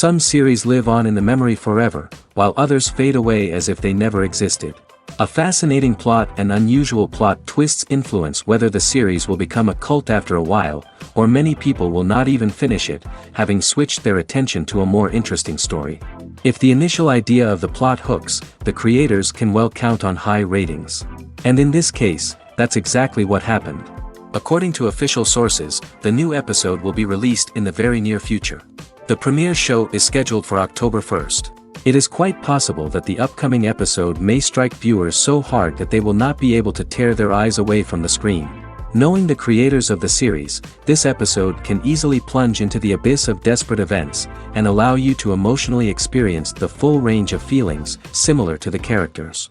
Some series live on in the memory forever, while others fade away as if they never existed. A fascinating plot and unusual plot twists influence whether the series will become a cult after a while, or many people will not even finish it, having switched their attention to a more interesting story. If the initial idea of the plot hooks, the creators can well count on high ratings. And in this case, that's exactly what happened. According to official sources, the new episode will be released in the very near future. The premiere show is scheduled for October 1st. It is quite possible that the upcoming episode may strike viewers so hard that they will not be able to tear their eyes away from the screen. Knowing the creators of the series, this episode can easily plunge into the abyss of desperate events, and allow you to emotionally experience the full range of feelings, similar to the characters.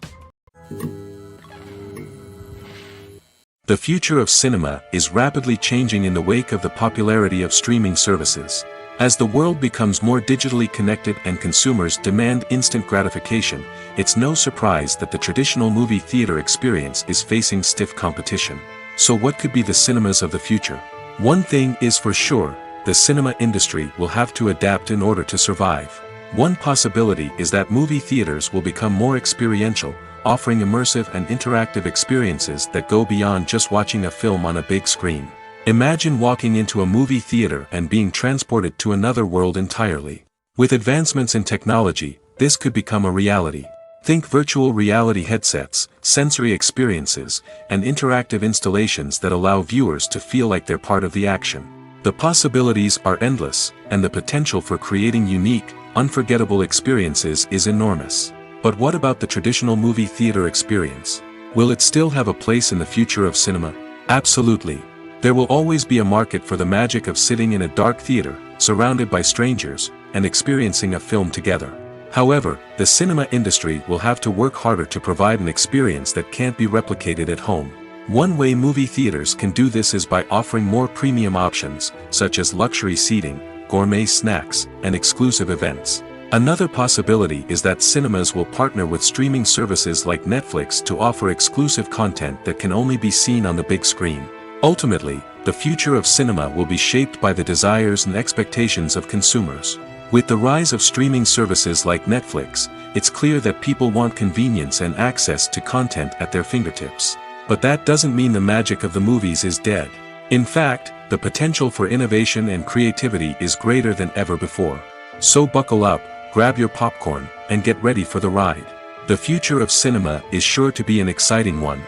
The future of cinema is rapidly changing in the wake of the popularity of streaming services. As the world becomes more digitally connected and consumers demand instant gratification, it's no surprise that the traditional movie theater experience is facing stiff competition. So what could be the cinemas of the future? One thing is for sure, the cinema industry will have to adapt in order to survive. One possibility is that movie theaters will become more experiential, offering immersive and interactive experiences that go beyond just watching a film on a big screen. Imagine walking into a movie theater and being transported to another world entirely. With advancements in technology, this could become a reality. Think virtual reality headsets, sensory experiences, and interactive installations that allow viewers to feel like they're part of the action. The possibilities are endless, and the potential for creating unique, unforgettable experiences is enormous. But what about the traditional movie theater experience? Will it still have a place in the future of cinema? Absolutely. There will always be a market for the magic of sitting in a dark theater, surrounded by strangers, and experiencing a film together. However, the cinema industry will have to work harder to provide an experience that can't be replicated at home. One way movie theaters can do this is by offering more premium options, such as luxury seating, gourmet snacks, and exclusive events. Another possibility is that cinemas will partner with streaming services like Netflix to offer exclusive content that can only be seen on the big screen. Ultimately, the future of cinema will be shaped by the desires and expectations of consumers. With the rise of streaming services like Netflix, it's clear that people want convenience and access to content at their fingertips. But that doesn't mean the magic of the movies is dead. In fact, the potential for innovation and creativity is greater than ever before. So buckle up, grab your popcorn, and get ready for the ride. The future of cinema is sure to be an exciting one.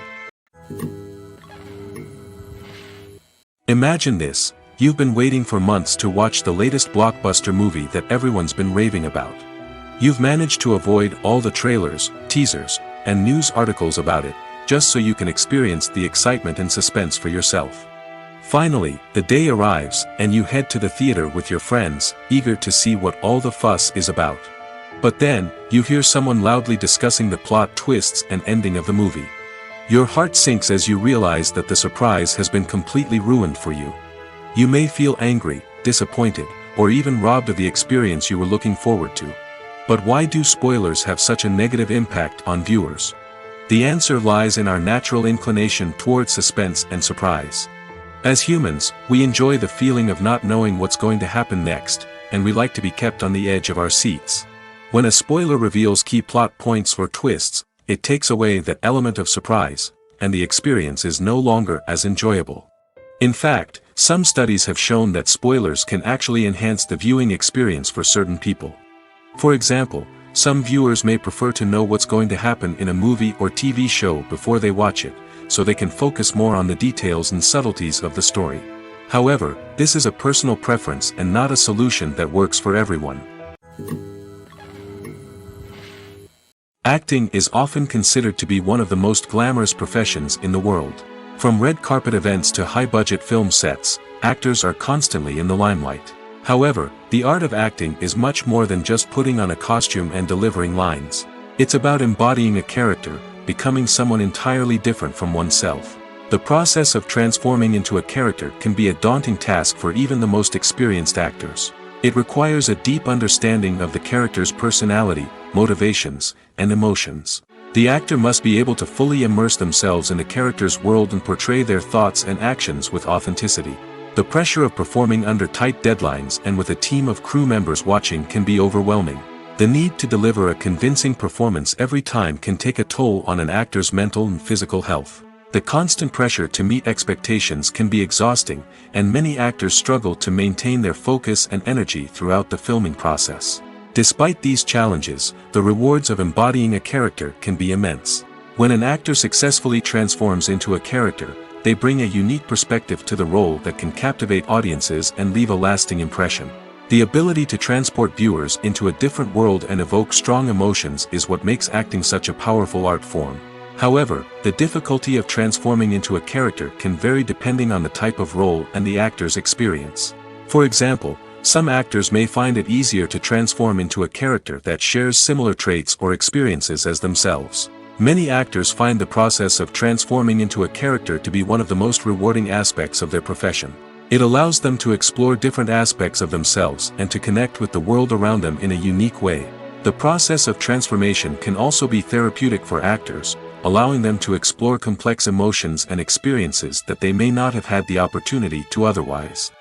Imagine this, you've been waiting for months to watch the latest blockbuster movie that everyone's been raving about. You've managed to avoid all the trailers, teasers, and news articles about it, just so you can experience the excitement and suspense for yourself. Finally, the day arrives, and you head to the theater with your friends, eager to see what all the fuss is about. But then, you hear someone loudly discussing the plot twists and ending of the movie. Your heart sinks as you realize that the surprise has been completely ruined for you. You may feel angry, disappointed, or even robbed of the experience you were looking forward to. But why do spoilers have such a negative impact on viewers? The answer lies in our natural inclination towards suspense and surprise. As humans, we enjoy the feeling of not knowing what's going to happen next, and we like to be kept on the edge of our seats. When a spoiler reveals key plot points or twists, it takes away that element of surprise, and the experience is no longer as enjoyable. In fact, some studies have shown that spoilers can actually enhance the viewing experience for certain people. For example, some viewers may prefer to know what's going to happen in a movie or TV show before they watch it, so they can focus more on the details and subtleties of the story. However, this is a personal preference and not a solution that works for everyone. Acting is often considered to be one of the most glamorous professions in the world. From red carpet events to high-budget film sets, actors are constantly in the limelight. However, the art of acting is much more than just putting on a costume and delivering lines. It's about embodying a character, becoming someone entirely different from oneself. The process of transforming into a character can be a daunting task for even the most experienced actors. It requires a deep understanding of the character's personality, motivations, and emotions. The actor must be able to fully immerse themselves in the character's world and portray their thoughts and actions with authenticity. The pressure of performing under tight deadlines and with a team of crew members watching can be overwhelming. The need to deliver a convincing performance every time can take a toll on an actor's mental and physical health. The constant pressure to meet expectations can be exhausting, and many actors struggle to maintain their focus and energy throughout the filming process. Despite these challenges, the rewards of embodying a character can be immense. When an actor successfully transforms into a character, they bring a unique perspective to the role that can captivate audiences and leave a lasting impression. The ability to transport viewers into a different world and evoke strong emotions is what makes acting such a powerful art form. However, the difficulty of transforming into a character can vary depending on the type of role and the actor's experience. For example, some actors may find it easier to transform into a character that shares similar traits or experiences as themselves. Many actors find the process of transforming into a character to be one of the most rewarding aspects of their profession. It allows them to explore different aspects of themselves and to connect with the world around them in a unique way. The process of transformation can also be therapeutic for actors, allowing them to explore complex emotions and experiences that they may not have had the opportunity to otherwise.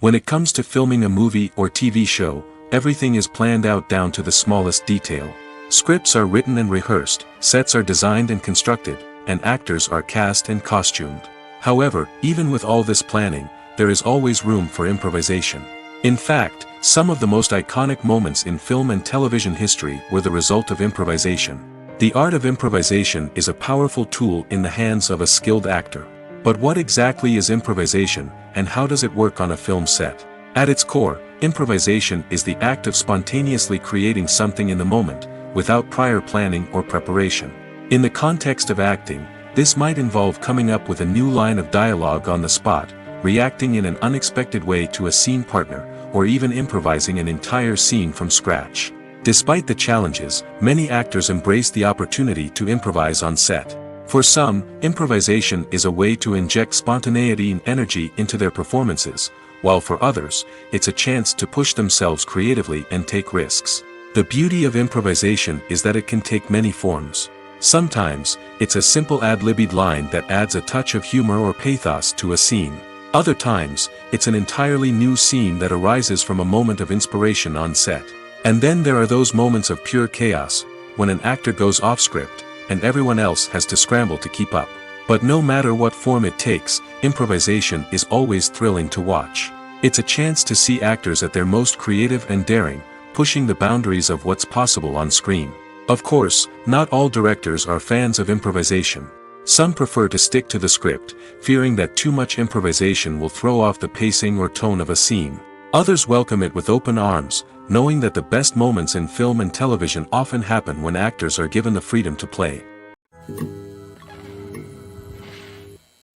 When it comes to filming a movie or TV show, everything is planned out down to the smallest detail. Scripts are written and rehearsed, sets are designed and constructed, and actors are cast and costumed. However, even with all this planning, there is always room for improvisation. In fact, some of the most iconic moments in film and television history were the result of improvisation. The art of improvisation is a powerful tool in the hands of a skilled actor. But what exactly is improvisation, and how does it work on a film set? At its core, improvisation is the act of spontaneously creating something in the moment, without prior planning or preparation. In the context of acting, this might involve coming up with a new line of dialogue on the spot, reacting in an unexpected way to a scene partner, or even improvising an entire scene from scratch. Despite the challenges, many actors embrace the opportunity to improvise on set. For some, improvisation is a way to inject spontaneity and energy into their performances, while for others, it's a chance to push themselves creatively and take risks. The beauty of improvisation is that it can take many forms. Sometimes, it's a simple ad-libbed line that adds a touch of humor or pathos to a scene. Other times, it's an entirely new scene that arises from a moment of inspiration on set. And then there are those moments of pure chaos, when an actor goes off script, and everyone else has to scramble to keep up. But no matter what form it takes, improvisation is always thrilling to watch. It's a chance to see actors at their most creative and daring, pushing the boundaries of what's possible on screen. Of course, not all directors are fans of improvisation. Some prefer to stick to the script, fearing that too much improvisation will throw off the pacing or tone of a scene. Others welcome it with open arms, knowing that the best moments in film and television often happen when actors are given the freedom to play.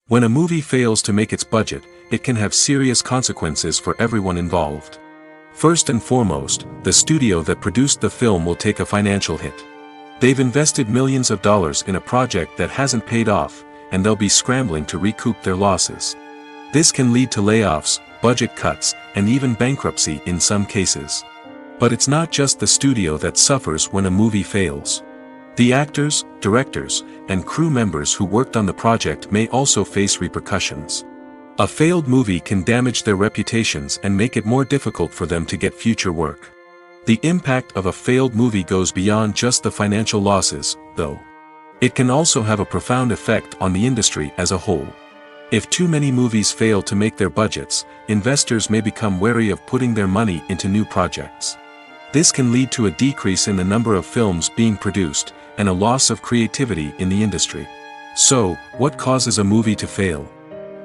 When a movie fails to make its budget, it can have serious consequences for everyone involved. First and foremost, the studio that produced the film will take a financial hit. They've invested millions of dollars in a project that hasn't paid off, and they'll be scrambling to recoup their losses. This can lead to layoffs, budget cuts, and even bankruptcy in some cases. But it's not just the studio that suffers when a movie fails. The actors, directors, and crew members who worked on the project may also face repercussions. A failed movie can damage their reputations and make it more difficult for them to get future work. The impact of a failed movie goes beyond just the financial losses, though. It can also have a profound effect on the industry as a whole. If too many movies fail to make their budgets, investors may become wary of putting their money into new projects. This can lead to a decrease in the number of films being produced, and a loss of creativity in the industry. So, what causes a movie to fail?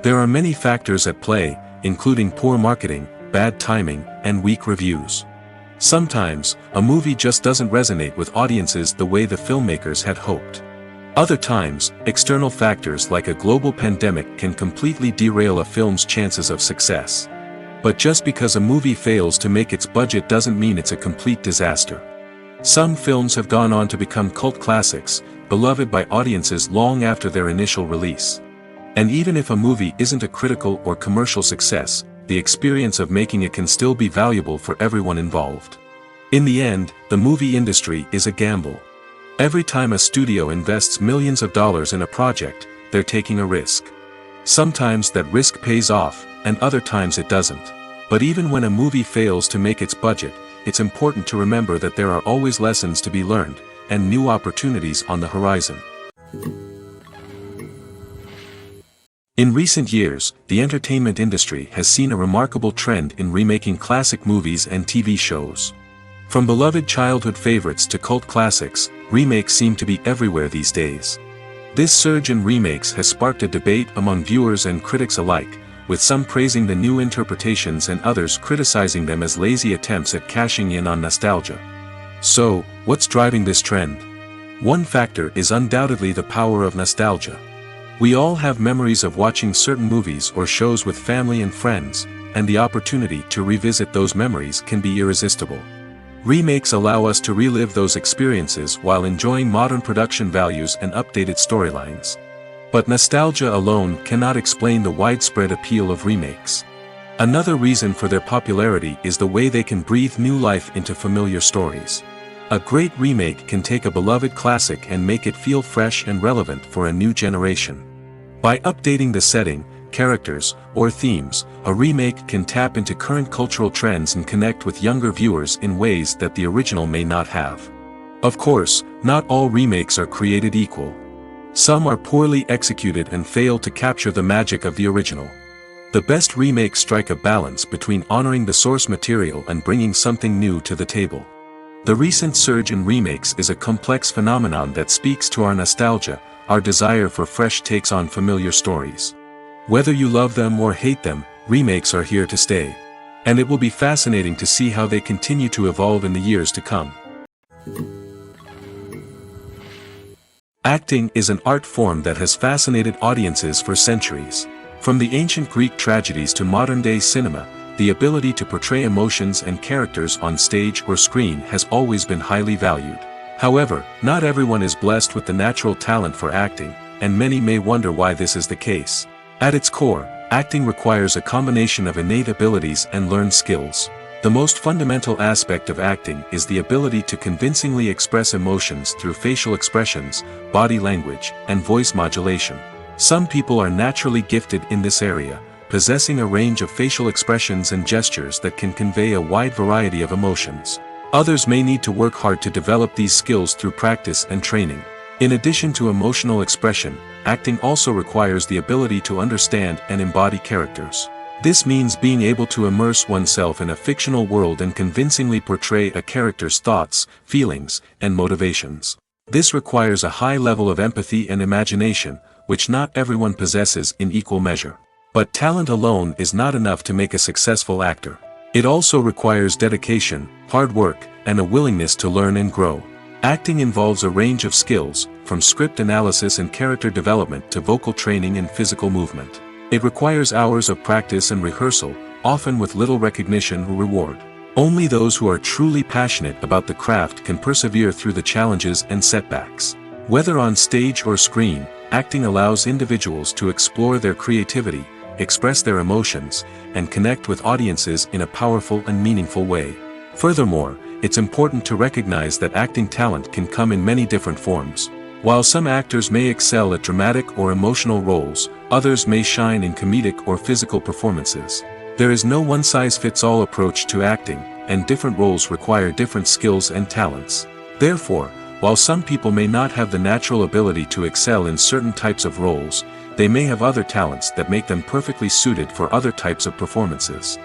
There are many factors at play, including poor marketing, bad timing, and weak reviews. Sometimes, a movie just doesn't resonate with audiences the way the filmmakers had hoped. Other times, external factors like a global pandemic can completely derail a film's chances of success. But just because a movie fails to make its budget doesn't mean it's a complete disaster. Some films have gone on to become cult classics, beloved by audiences long after their initial release. And even if a movie isn't a critical or commercial success, the experience of making it can still be valuable for everyone involved. In the end, the movie industry is a gamble. Every time a studio invests millions of dollars in a project, they're taking a risk. Sometimes that risk pays off, and other times it doesn't. But even when a movie fails to make its budget, it's important to remember that there are always lessons to be learned, and new opportunities on the horizon. In recent years, the entertainment industry has seen a remarkable trend in remaking classic movies and TV shows. From beloved childhood favorites to cult classics, remakes seem to be everywhere these days. This surge in remakes has sparked a debate among viewers and critics alike, with some praising the new interpretations and others criticizing them as lazy attempts at cashing in on nostalgia. So, what's driving this trend? One factor is undoubtedly the power of nostalgia. We all have memories of watching certain movies or shows with family and friends, and the opportunity to revisit those memories can be irresistible. Remakes allow us to relive those experiences while enjoying modern production values and updated storylines. But nostalgia alone cannot explain the widespread appeal of remakes. Another reason for their popularity is the way they can breathe new life into familiar stories. A great remake can take a beloved classic and make it feel fresh and relevant for a new generation. By updating the setting, characters, or themes, a remake can tap into current cultural trends and connect with younger viewers in ways that the original may not have. Of course, not all remakes are created equal. Some are poorly executed and fail to capture the magic of the original. The best remakes strike a balance between honoring the source material and bringing something new to the table. The recent surge in remakes is a complex phenomenon that speaks to our nostalgia, our desire for fresh takes on familiar stories. Whether you love them or hate them, remakes are here to stay. And it will be fascinating to see how they continue to evolve in the years to come. Acting is an art form that has fascinated audiences for centuries. From the ancient Greek tragedies to modern-day cinema, the ability to portray emotions and characters on stage or screen has always been highly valued. However, not everyone is blessed with the natural talent for acting, and many may wonder why this is the case. At its core, acting requires a combination of innate abilities and learned skills. The most fundamental aspect of acting is the ability to convincingly express emotions through facial expressions, body language, and voice modulation. Some people are naturally gifted in this area, possessing a range of facial expressions and gestures that can convey a wide variety of emotions. Others may need to work hard to develop these skills through practice and training. In addition to emotional expression, acting also requires the ability to understand and embody characters. This means being able to immerse oneself in a fictional world and convincingly portray a character's thoughts, feelings, and motivations. This requires a high level of empathy and imagination, which not everyone possesses in equal measure. But talent alone is not enough to make a successful actor. It also requires dedication, hard work, and a willingness to learn and grow. Acting involves a range of skills, from script analysis and character development to vocal training and physical movement. It requires hours of practice and rehearsal, often with little recognition or reward. Only those who are truly passionate about the craft can persevere through the challenges and setbacks. Whether on stage or screen, acting allows individuals to explore their creativity, express their emotions, and connect with audiences in a powerful and meaningful way. Furthermore, it's important to recognize that acting talent can come in many different forms. While some actors may excel at dramatic or emotional roles, others may shine in comedic or physical performances. There is no one-size-fits-all approach to acting, and different roles require different skills and talents. Therefore, While some people may not have the natural ability to excel in certain types of roles, they may have other talents that make them perfectly suited for other types of performances.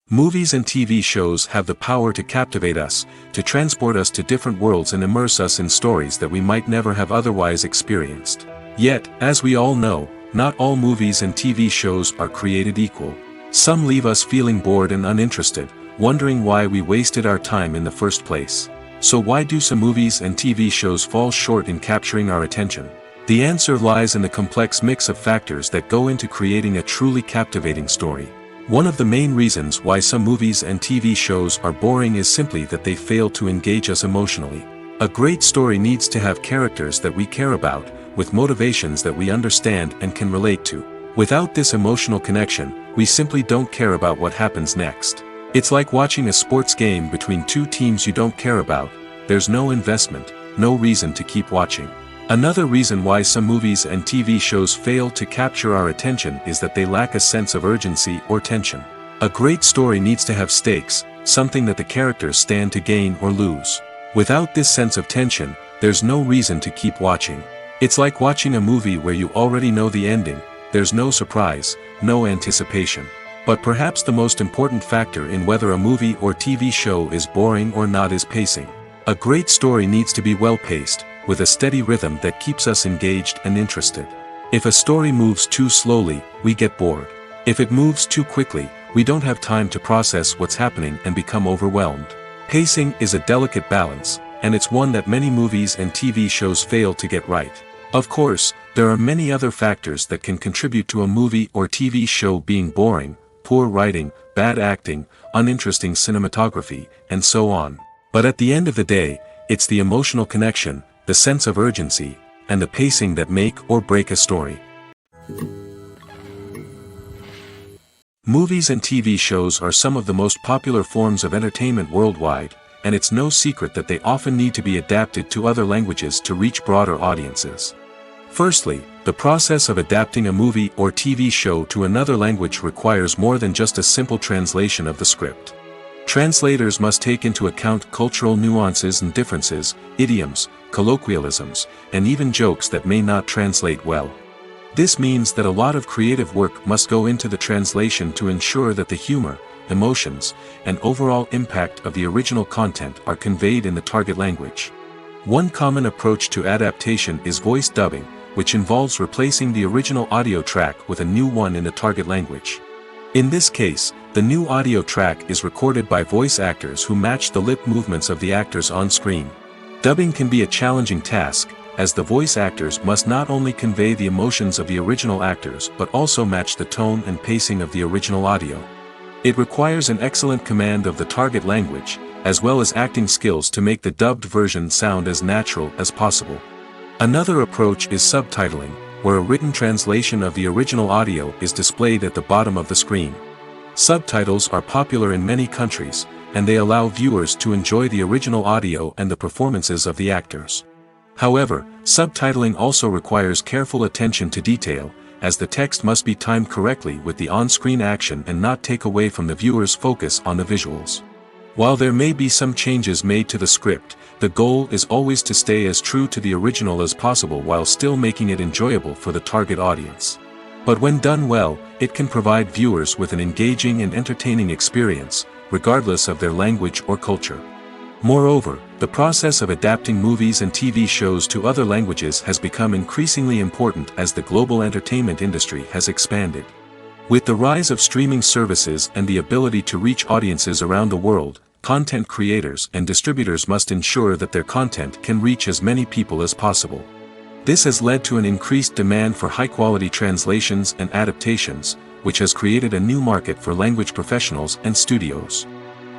Movies and TV shows have the power to captivate us, to transport us to different worlds and immerse us in stories that we might never have otherwise experienced. Yet, as we all know, not all movies and TV shows are created equal. Some leave us feeling bored and uninterested, wondering why we wasted our time in the first place. So why do some movies and TV shows fall short in capturing our attention? The answer lies in the complex mix of factors that go into creating a truly captivating story. One of the main reasons why some movies and TV shows are boring is simply that they fail to engage us emotionally. A great story needs to have characters that we care about, with motivations that we understand and can relate to. Without this emotional connection, we simply don't care about what happens next. It's like watching a sports game between two teams you don't care about. There's no investment, no reason to keep watching. Another reason why some movies and TV shows fail to capture our attention is that they lack a sense of urgency or tension. A great story needs to have stakes, something that the characters stand to gain or lose. Without this sense of tension, there's no reason to keep watching. It's like watching a movie where you already know the ending. There's no surprise, no anticipation. But perhaps the most important factor in whether a movie or TV show is boring or not is pacing. A great story needs to be well-paced, with a steady rhythm that keeps us engaged and interested. If a story moves too slowly, we get bored. If it moves too quickly, we don't have time to process what's happening and become overwhelmed. Pacing is a delicate balance, and it's one that many movies and TV shows fail to get right. Of course, there are many other factors that can contribute to a movie or TV show being boring: poor writing, bad acting, uninteresting cinematography, and so on. But at the end of the day, it's the emotional connection, the sense of urgency, and the pacing that make or break a story. Movies and TV shows are some of the most popular forms of entertainment worldwide, and it's no secret that they often need to be adapted to other languages to reach broader audiences. Firstly, the process of adapting a movie or TV show to another language requires more than just a simple translation of the script. Translators must take into account cultural nuances and differences, idioms, colloquialisms, and even jokes that may not translate well. This means that a lot of creative work must go into the translation to ensure that the humor, emotions, and overall impact of the original content are conveyed in the target language. One common approach to adaptation is voice dubbing, which involves replacing the original audio track with a new one in the target language. In this case, the new audio track is recorded by voice actors who match the lip movements of the actors on screen. Dubbing can be a challenging task, as the voice actors must not only convey the emotions of the original actors but also match the tone and pacing of the original audio. It requires an excellent command of the target language, as well as acting skills to make the dubbed version sound as natural as possible. Another approach is subtitling, where a written translation of the original audio is displayed at the bottom of the screen. Subtitles are popular in many countries, and they allow viewers to enjoy the original audio and the performances of the actors. However, subtitling also requires careful attention to detail, as the text must be timed correctly with the on-screen action and not take away from the viewer's focus on the visuals. While there may be some changes made to the script, the goal is always to stay as true to the original as possible while still making it enjoyable for the target audience. But when done well, it can provide viewers with an engaging and entertaining experience, regardless of their language or culture. Moreover, the process of adapting movies and TV shows to other languages has become increasingly important as the global entertainment industry has expanded. With the rise of streaming services and the ability to reach audiences around the world, content creators and distributors must ensure that their content can reach as many people as possible. This has led to an increased demand for high-quality translations and adaptations, which has created a new market for language professionals and studios.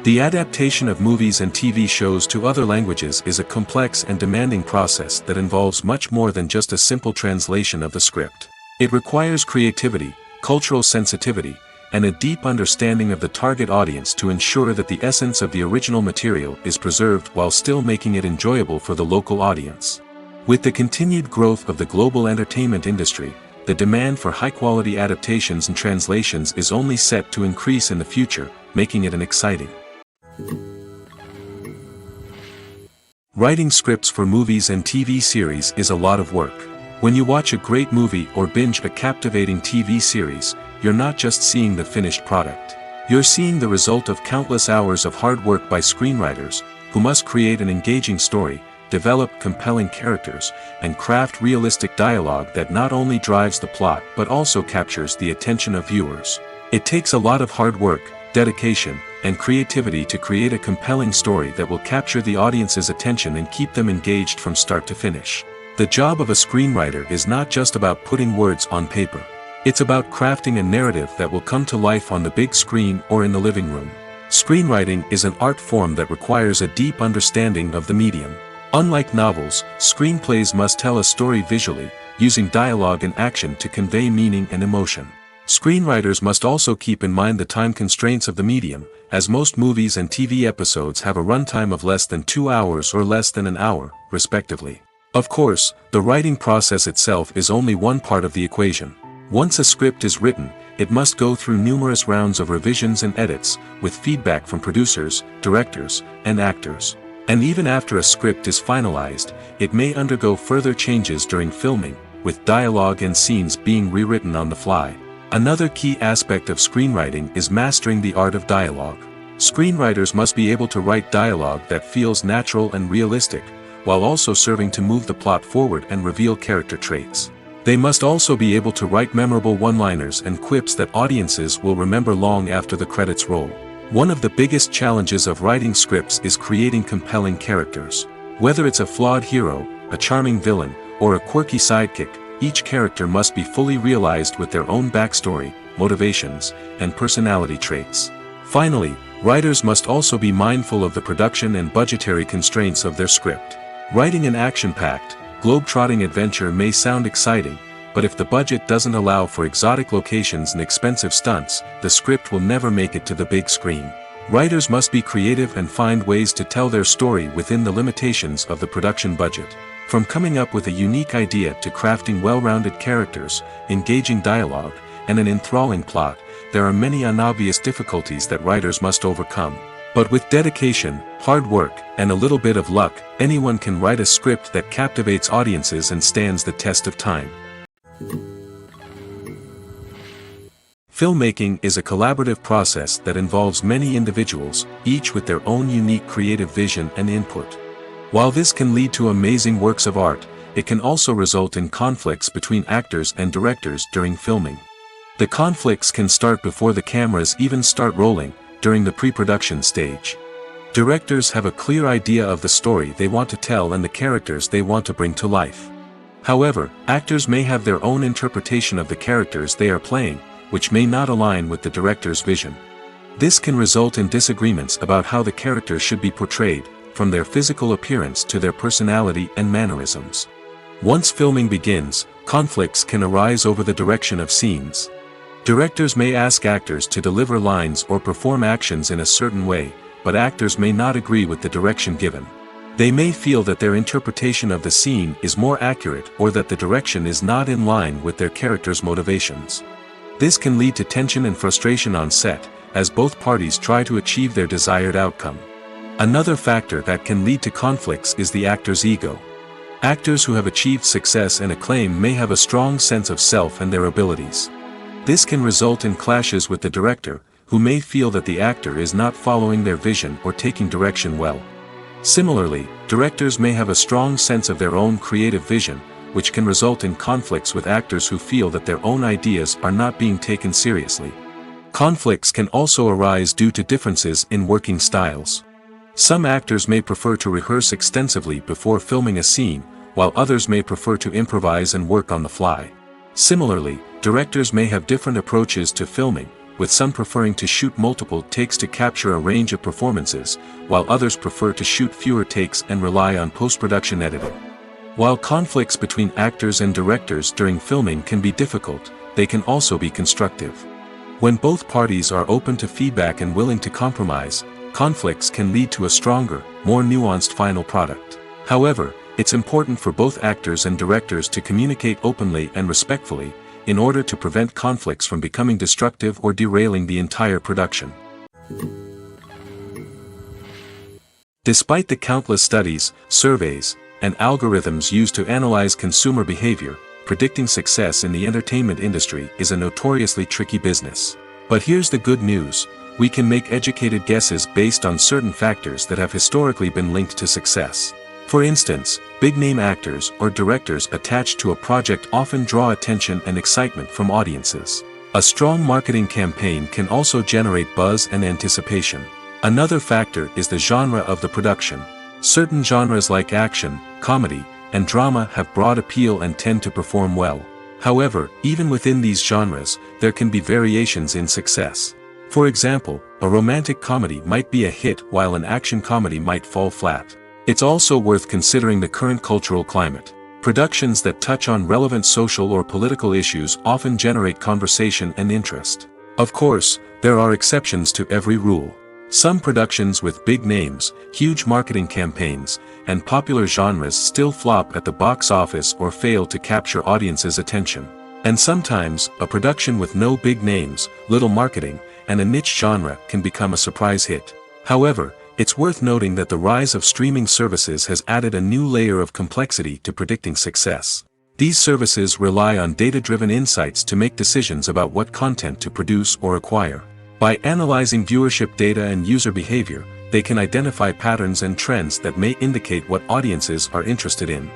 The adaptation of movies and TV shows to other languages is a complex and demanding process that involves much more than just a simple translation of the script. It requires creativity, cultural sensitivity, and a deep understanding of the target audience to ensure that the essence of the original material is preserved while still making it enjoyable for the local audience. With the continued growth of the global entertainment industry, the demand for high-quality adaptations and translations is only set to increase in the future, making it an exciting Writing scripts for movies and TV series is a lot of work. When you watch a great movie or binge a captivating TV series, you're not just seeing the finished product. You're seeing the result of countless hours of hard work by screenwriters, who must create an engaging story, develop compelling characters, and craft realistic dialogue that not only drives the plot but also captures the attention of viewers. It takes a lot of hard work, dedication, and creativity to create a compelling story that will capture the audience's attention and keep them engaged from start to finish. The job of a screenwriter is not just about putting words on paper. It's about crafting a narrative that will come to life on the big screen or in the living room. Screenwriting is an art form that requires a deep understanding of the medium. Unlike novels, screenplays must tell a story visually, using dialogue and action to convey meaning and emotion. Screenwriters must also keep in mind the time constraints of the medium, as most movies and TV episodes have a runtime of less than 2 hours or less than an hour, respectively. Of course, the writing process itself is only one part of the equation. Once a script is written, it must go through numerous rounds of revisions and edits, with feedback from producers, directors, and actors. And even after a script is finalized, it may undergo further changes during filming, with dialogue and scenes being rewritten on the fly. Another key aspect of screenwriting is mastering the art of dialogue. Screenwriters must be able to write dialogue that feels natural and realistic, while also serving to move the plot forward and reveal character traits. They must also be able to write memorable one-liners and quips that audiences will remember long after the credits roll. One of the biggest challenges of writing scripts is creating compelling characters. Whether it's a flawed hero, a charming villain, or a quirky sidekick, each character must be fully realized with their own backstory, motivations, and personality traits. Finally, writers must also be mindful of the production and budgetary constraints of their script. Writing an action-packed, globe-trotting adventure may sound exciting, but if the budget doesn't allow for exotic locations and expensive stunts, the script will never make it to the big screen. Writers must be creative and find ways to tell their story within the limitations of the production budget. From coming up with a unique idea to crafting well-rounded characters, engaging dialogue, and an enthralling plot, there are many unobvious difficulties that writers must overcome. But with dedication, hard work, and a little bit of luck, anyone can write a script that captivates audiences and stands the test of time. Filmmaking is a collaborative process that involves many individuals, each with their own unique creative vision and input. While this can lead to amazing works of art, it can also result in conflicts between actors and directors during filming. The conflicts can start before the cameras even start rolling, during the pre-production stage. Directors have a clear idea of the story they want to tell and the characters they want to bring to life. However, actors may have their own interpretation of the characters they are playing, which may not align with the director's vision. This can result in disagreements about how the characters should be portrayed, from their physical appearance to their personality and mannerisms. Once filming begins, conflicts can arise over the direction of scenes. Directors may ask actors to deliver lines or perform actions in a certain way, but actors may not agree with the direction given. They may feel that their interpretation of the scene is more accurate or that the direction is not in line with their character's motivations. This can lead to tension and frustration on set, as both parties try to achieve their desired outcome. Another factor that can lead to conflicts is the actor's ego. Actors who have achieved success and acclaim may have a strong sense of self and their abilities. This can result in clashes with the director, who may feel that the actor is not following their vision or taking direction well. Similarly, directors may have a strong sense of their own creative vision, which can result in conflicts with actors who feel that their own ideas are not being taken seriously. Conflicts can also arise due to differences in working styles. Some actors may prefer to rehearse extensively before filming a scene, while others may prefer to improvise and work on the fly. Similarly, directors may have different approaches to filming, with some preferring to shoot multiple takes to capture a range of performances, while others prefer to shoot fewer takes and rely on post-production editing. While conflicts between actors and directors during filming can be difficult, they can also be constructive. When both parties are open to feedback and willing to compromise, conflicts can lead to a stronger, more nuanced final product. However, it's important for both actors and directors to communicate openly and respectfully, in order to prevent conflicts from becoming destructive or derailing the entire production. Despite the countless studies, surveys, and algorithms used to analyze consumer behavior, predicting success in the entertainment industry is a notoriously tricky business. But here's the good news: we can make educated guesses based on certain factors that have historically been linked to success. For instance, big-name actors or directors attached to a project often draw attention and excitement from audiences. A strong marketing campaign can also generate buzz and anticipation. Another factor is the genre of the production. Certain genres like action, comedy, and drama have broad appeal and tend to perform well. However, even within these genres, there can be variations in success. For example, a romantic comedy might be a hit while an action comedy might fall flat. It's also worth considering the current cultural climate. Productions that touch on relevant social or political issues often generate conversation and interest. Of course, there are exceptions to every rule. Some productions with big names, huge marketing campaigns, and popular genres still flop at the box office or fail to capture audiences' attention. And sometimes, a production with no big names, little marketing, and a niche genre can become a surprise hit. However, it's worth noting that the rise of streaming services has added a new layer of complexity to predicting success. These services rely on data-driven insights to make decisions about what content to produce or acquire. By analyzing viewership data and user behavior, they can identify patterns and trends that may indicate what audiences are interested in.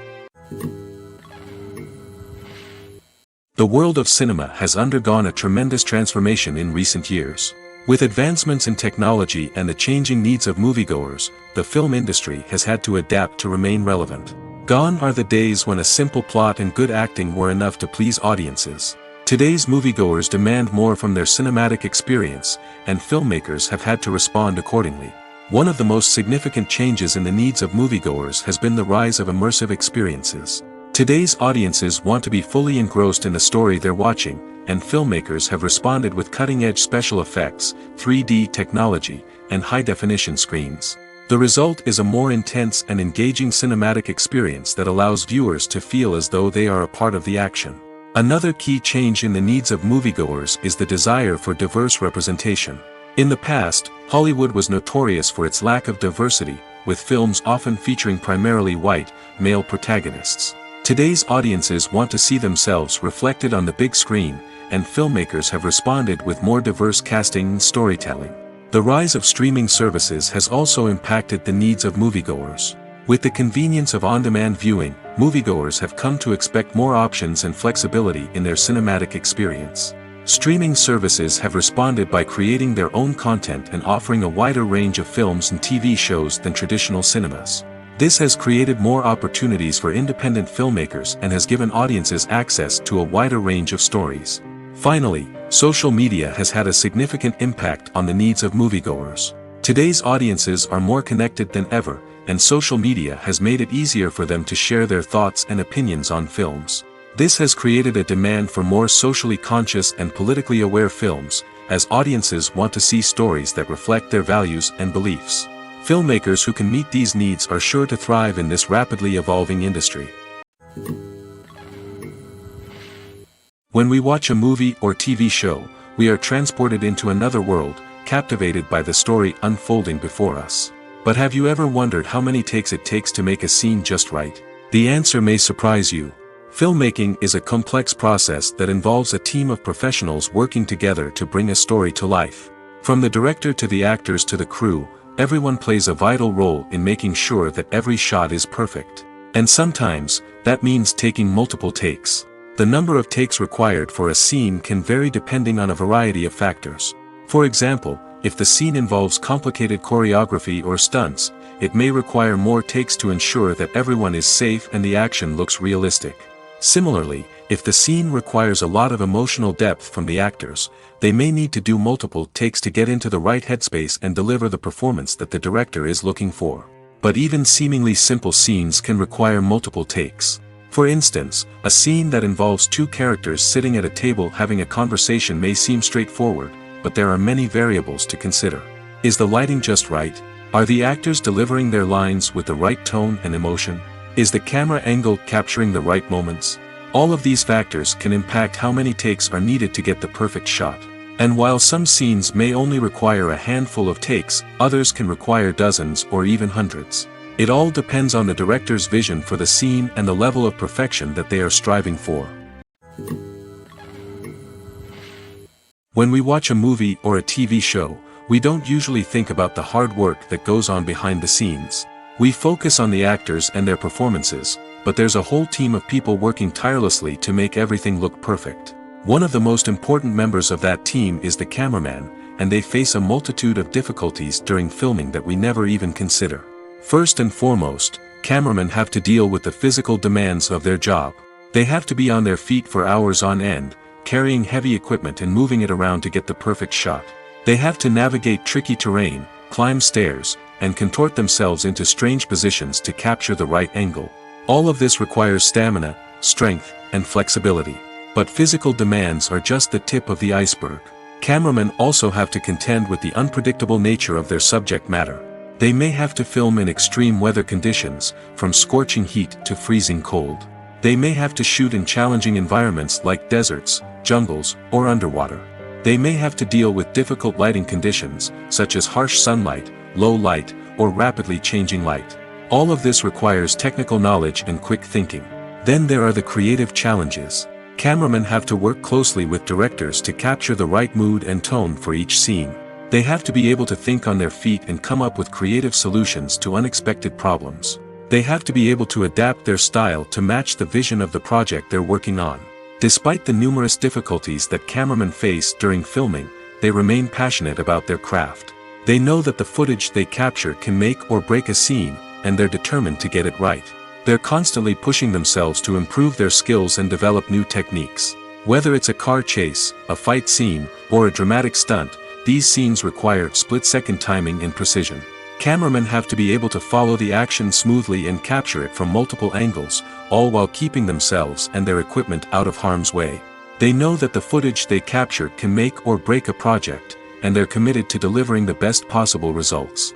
The world of cinema has undergone a tremendous transformation in recent years. With advancements in technology and the changing needs of moviegoers, the film industry has had to adapt to remain relevant. Gone are the days when a simple plot and good acting were enough to please audiences. Today's moviegoers demand more from their cinematic experience, and filmmakers have had to respond accordingly. One of the most significant changes in the needs of moviegoers has been the rise of immersive experiences. Today's audiences want to be fully engrossed in the story they're watching, and filmmakers have responded with cutting-edge special effects, 3D technology, and high-definition screens. The result is a more intense and engaging cinematic experience that allows viewers to feel as though they are a part of the action. Another key change in the needs of moviegoers is the desire for diverse representation. In the past, Hollywood was notorious for its lack of diversity, with films often featuring primarily white, male protagonists. Today's audiences want to see themselves reflected on the big screen, and filmmakers have responded with more diverse casting and storytelling. The rise of streaming services has also impacted the needs of moviegoers. With the convenience of on-demand viewing, moviegoers have come to expect more options and flexibility in their cinematic experience. Streaming services have responded by creating their own content and offering a wider range of films and TV shows than traditional cinemas. This has created more opportunities for independent filmmakers and has given audiences access to a wider range of stories. Finally, social media has had a significant impact on the needs of moviegoers. Today's audiences are more connected than ever, and social media has made it easier for them to share their thoughts and opinions on films. This has created a demand for more socially conscious and politically aware films, as audiences want to see stories that reflect their values and beliefs. Filmmakers who can meet these needs are sure to thrive in this rapidly evolving industry. When we watch a movie or TV show, we are transported into another world, captivated by the story unfolding before us. But have you ever wondered how many takes it takes to make a scene just right? The answer may surprise you. Filmmaking is a complex process that involves a team of professionals working together to bring a story to life. From the director to the actors to the crew, everyone plays a vital role in making sure that every shot is perfect. And sometimes, that means taking multiple takes. The number of takes required for a scene can vary depending on a variety of factors. For example, if the scene involves complicated choreography or stunts, it may require more takes to ensure that everyone is safe and the action looks realistic. Similarly, if the scene requires a lot of emotional depth from the actors, they may need to do multiple takes to get into the right headspace and deliver the performance that the director is looking for. But even seemingly simple scenes can require multiple takes. For instance, a scene that involves two characters sitting at a table having a conversation may seem straightforward, but there are many variables to consider. Is the lighting just right? Are the actors delivering their lines with the right tone and emotion? Is the camera angle capturing the right moments? All of these factors can impact how many takes are needed to get the perfect shot. And while some scenes may only require a handful of takes, others can require dozens or even hundreds. It all depends on the director's vision for the scene and the level of perfection that they are striving for. When we watch a movie or a TV show, we don't usually think about the hard work that goes on behind the scenes. We focus on the actors and their performances, but there's a whole team of people working tirelessly to make everything look perfect. One of the most important members of that team is the cameraman, and they face a multitude of difficulties during filming that we never even consider. First and foremost, cameramen have to deal with the physical demands of their job. They have to be on their feet for hours on end, carrying heavy equipment and moving it around to get the perfect shot. They have to navigate tricky terrain, climb stairs, and contort themselves into strange positions to capture the right angle. All of this requires stamina, strength, and flexibility. But physical demands are just the tip of the iceberg. Cameramen also have to contend with the unpredictable nature of their subject matter. They may have to film in extreme weather conditions, from scorching heat to freezing cold. They may have to shoot in challenging environments like deserts, jungles, or underwater. They may have to deal with difficult lighting conditions, such as harsh sunlight, low light, or rapidly changing light. All of this requires technical knowledge and quick thinking. Then there are the creative challenges. Cameramen have to work closely with directors to capture the right mood and tone for each scene. They have to be able to think on their feet and come up with creative solutions to unexpected problems. They have to be able to adapt their style to match the vision of the project they're working on. Despite the numerous difficulties that cameramen face during filming, they remain passionate about their craft. They know that the footage they capture can make or break a scene, and they're determined to get it right. They're constantly pushing themselves to improve their skills and develop new techniques. Whether it's a car chase, a fight scene, or a dramatic stunt, these scenes require split-second timing and precision. Cameramen have to be able to follow the action smoothly and capture it from multiple angles, all while keeping themselves and their equipment out of harm's way. They know that the footage they capture can make or break a project, and they're committed to delivering the best possible results.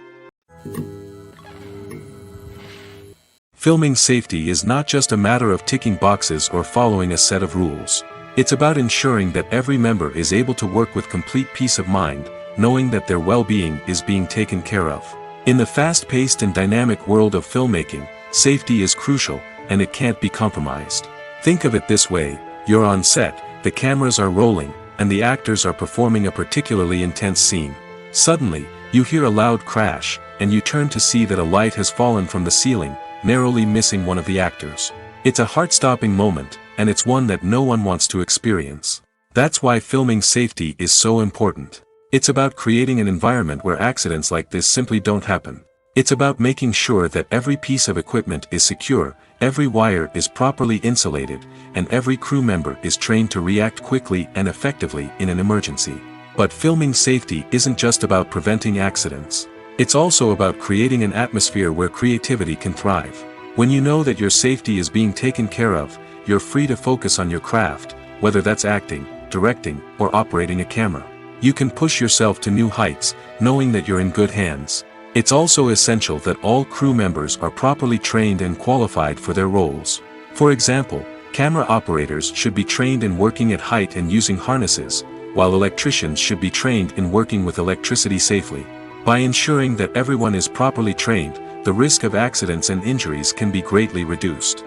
Filming safety is not just a matter of ticking boxes or following a set of rules. It's about ensuring that every member is able to work with complete peace of mind, knowing that their well-being is being taken care of. In the fast-paced and dynamic world of filmmaking, safety is crucial, and it can't be compromised. Think of it this way: you're on set, the cameras are rolling, and the actors are performing a particularly intense scene. Suddenly, you hear a loud crash, and you turn to see that a light has fallen from the ceiling, narrowly missing one of the actors. It's a heart-stopping moment, and it's one that no one wants to experience. That's why filming safety is so important. It's about creating an environment where accidents like this simply don't happen. It's about making sure that every piece of equipment is secure, every wire is properly insulated, and every crew member is trained to react quickly and effectively in an emergency. But filming safety isn't just about preventing accidents. It's also about creating an atmosphere where creativity can thrive. When you know that your safety is being taken care of, you're free to focus on your craft, whether that's acting, directing, or operating a camera. You can push yourself to new heights, knowing that you're in good hands. It's also essential that all crew members are properly trained and qualified for their roles. For example, camera operators should be trained in working at height and using harnesses, while electricians should be trained in working with electricity safely. By ensuring that everyone is properly trained, the risk of accidents and injuries can be greatly reduced.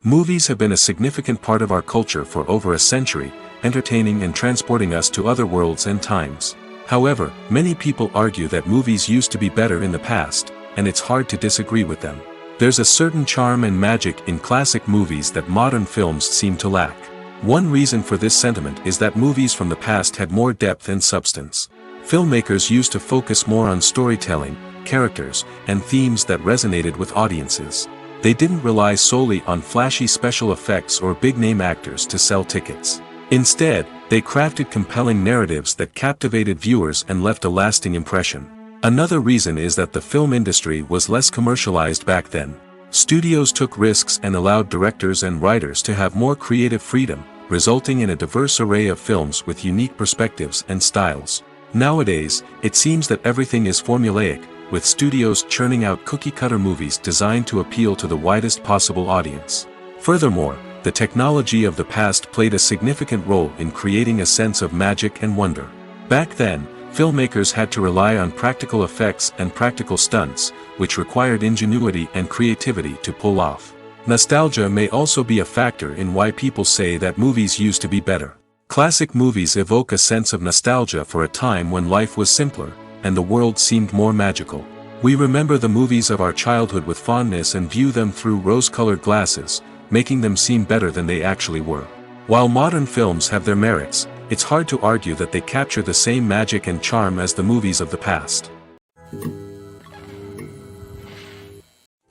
Movies have been a significant part of our culture for over a century, entertaining and transporting us to other worlds and times. However, many people argue that movies used to be better in the past, and it's hard to disagree with them. There's a certain charm and magic in classic movies that modern films seem to lack. One reason for this sentiment is that movies from the past had more depth and substance. Filmmakers used to focus more on storytelling, characters, and themes that resonated with audiences. They didn't rely solely on flashy special effects or big-name actors to sell tickets. Instead, they crafted compelling narratives that captivated viewers and left a lasting impression. Another reason is that the film industry was less commercialized back then. Studios took risks and allowed directors and writers to have more creative freedom, resulting in a diverse array of films with unique perspectives and styles. Nowadays, it seems that everything is formulaic, with studios churning out cookie-cutter movies designed to appeal to the widest possible audience. Furthermore, the technology of the past played a significant role in creating a sense of magic and wonder. Back then, filmmakers had to rely on practical effects and practical stunts, which required ingenuity and creativity to pull off. Nostalgia may also be a factor in why people say that movies used to be better. Classic movies evoke a sense of nostalgia for a time when life was simpler, and the world seemed more magical. We remember the movies of our childhood with fondness and view them through rose-colored glasses, making them seem better than they actually were. While modern films have their merits, it's hard to argue that they capture the same magic and charm as the movies of the past.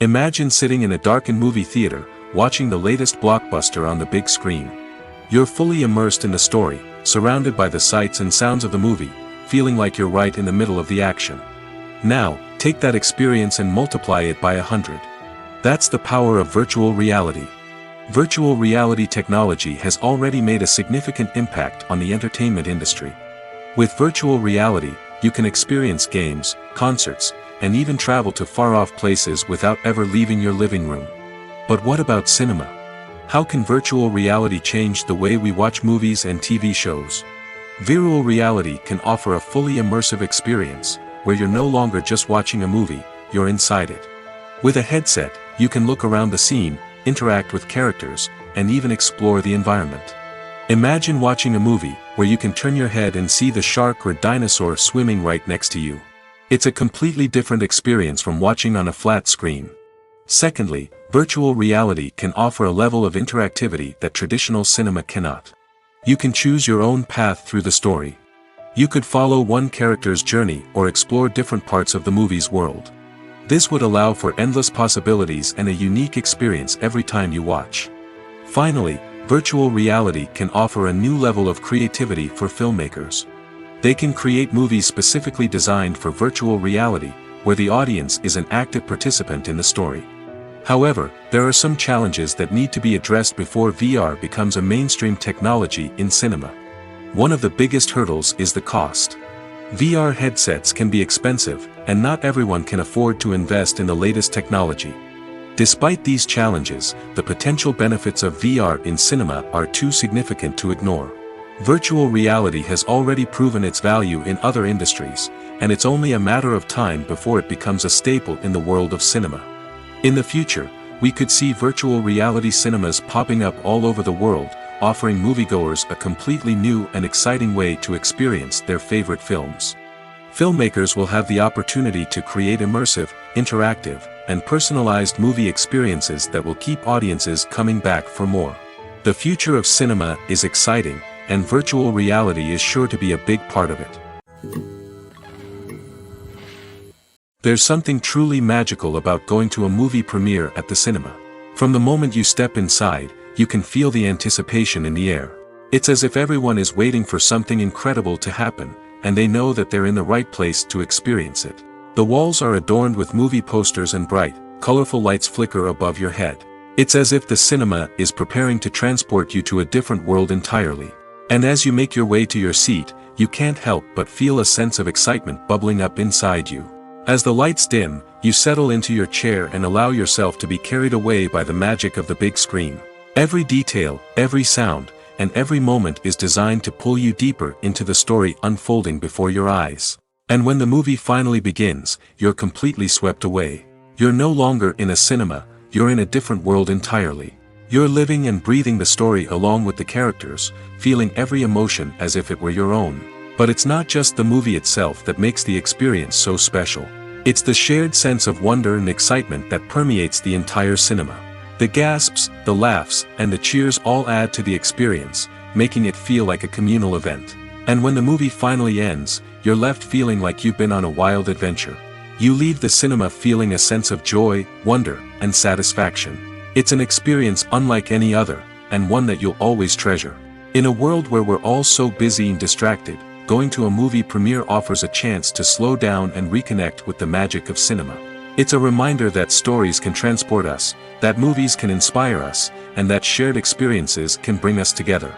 Imagine sitting in a darkened movie theater, watching the latest blockbuster on the big screen. You're fully immersed in the story, surrounded by the sights and sounds of the movie, feeling like you're right in the middle of the action. Now, take that experience and multiply it by 100. That's the power of virtual reality. Virtual reality technology has already made a significant impact on the entertainment industry. With virtual reality, you can experience games, concerts, and even travel to far-off places without ever leaving your living room. But what about cinema? How can virtual reality change the way we watch movies and TV shows? Virtual reality can offer a fully immersive experience, where you're no longer just watching a movie, you're inside it. With a headset, you can look around the scene, interact with characters, and even explore the environment. Imagine watching a movie where you can turn your head and see the shark or dinosaur swimming right next to you. It's a completely different experience from watching on a flat screen. Secondly, virtual reality can offer a level of interactivity that traditional cinema cannot. You can choose your own path through the story. You could follow one character's journey or explore different parts of the movie's world. This would allow for endless possibilities and a unique experience every time you watch. Finally, virtual reality can offer a new level of creativity for filmmakers. They can create movies specifically designed for virtual reality, where the audience is an active participant in the story. However, there are some challenges that need to be addressed before VR becomes a mainstream technology in cinema. One of the biggest hurdles is the cost. VR headsets can be expensive, and not everyone can afford to invest in the latest technology. Despite these challenges, the potential benefits of VR in cinema are too significant to ignore. Virtual reality has already proven its value in other industries, and it's only a matter of time before it becomes a staple in the world of cinema. In the future, we could see virtual reality cinemas popping up all over the world, offering moviegoers a completely new and exciting way to experience their favorite films. Filmmakers will have the opportunity to create immersive, interactive, and personalized movie experiences that will keep audiences coming back for more. The future of cinema is exciting, and virtual reality is sure to be a big part of it. There's something truly magical about going to a movie premiere at the cinema. From the moment you step inside, you can feel the anticipation in the air. It's as if everyone is waiting for something incredible to happen, and they know that they're in the right place to experience it. The walls are adorned with movie posters and bright, colorful lights flicker above your head. It's as if the cinema is preparing to transport you to a different world entirely. And as you make your way to your seat, you can't help but feel a sense of excitement bubbling up inside you. As the lights dim, you settle into your chair and allow yourself to be carried away by the magic of the big screen. Every detail, every sound, and every moment is designed to pull you deeper into the story unfolding before your eyes. And when the movie finally begins, you're completely swept away. You're no longer in a cinema, you're in a different world entirely. You're living and breathing the story along with the characters, feeling every emotion as if it were your own. But it's not just the movie itself that makes the experience so special. It's the shared sense of wonder and excitement that permeates the entire cinema. The gasps, the laughs, and the cheers all add to the experience, making it feel like a communal event. And when the movie finally ends, you're left feeling like you've been on a wild adventure. You leave the cinema feeling a sense of joy, wonder, and satisfaction. It's an experience unlike any other, and one that you'll always treasure. In a world where we're all so busy and distracted, going to a movie premiere offers a chance to slow down and reconnect with the magic of cinema. It's a reminder that stories can transport us, that movies can inspire us, and that shared experiences can bring us together.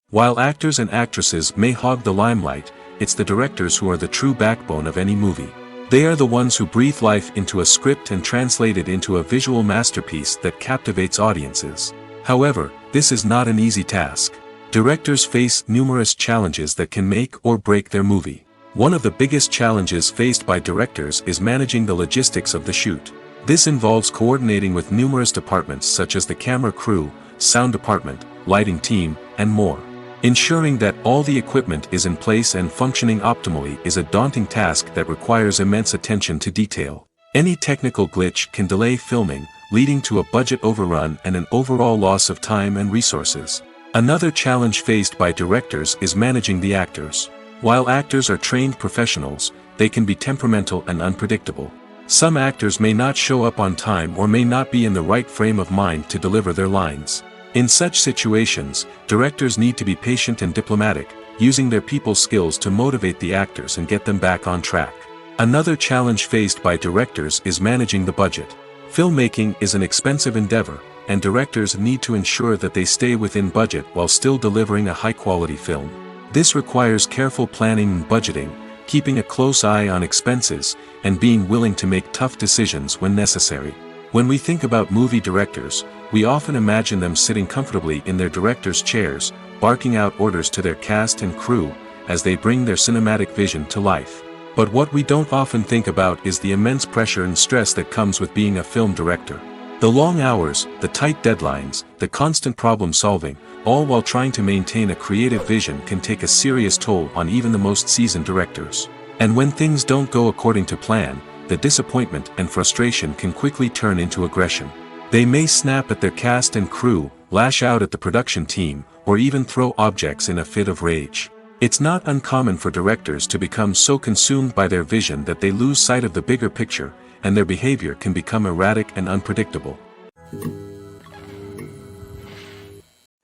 While actors and actresses may hog the limelight, it's the directors who are the true backbone of any movie. They are the ones who breathe life into a script and translate it into a visual masterpiece that captivates audiences. However, this is not an easy task. Directors face numerous challenges that can make or break their movie. One of the biggest challenges faced by directors is managing the logistics of the shoot. This involves coordinating with numerous departments such as the camera crew, sound department, lighting team, and more. Ensuring that all the equipment is in place and functioning optimally is a daunting task that requires immense attention to detail. Any technical glitch can delay filming, leading to a budget overrun and an overall loss of time and resources. Another challenge faced by directors is managing the actors. While actors are trained professionals, they can be temperamental and unpredictable. Some actors may not show up on time or may not be in the right frame of mind to deliver their lines. In such situations, directors need to be patient and diplomatic, using their people skills to motivate the actors and get them back on track. Another challenge faced by directors is managing the budget. Filmmaking is an expensive endeavor, and directors need to ensure that they stay within budget while still delivering a high-quality film. This requires careful planning and budgeting, keeping a close eye on expenses, and being willing to make tough decisions when necessary. When we think about movie directors, we often imagine them sitting comfortably in their director's chairs, barking out orders to their cast and crew, as they bring their cinematic vision to life. But what we don't often think about is the immense pressure and stress that comes with being a film director. The long hours, the tight deadlines, the constant problem solving, all while trying to maintain a creative vision can take a serious toll on even the most seasoned directors. And when things don't go according to plan, the disappointment and frustration can quickly turn into aggression. They may snap at their cast and crew, lash out at the production team, or even throw objects in a fit of rage. It's not uncommon for directors to become so consumed by their vision that they lose sight of the bigger picture, and their behavior can become erratic and unpredictable.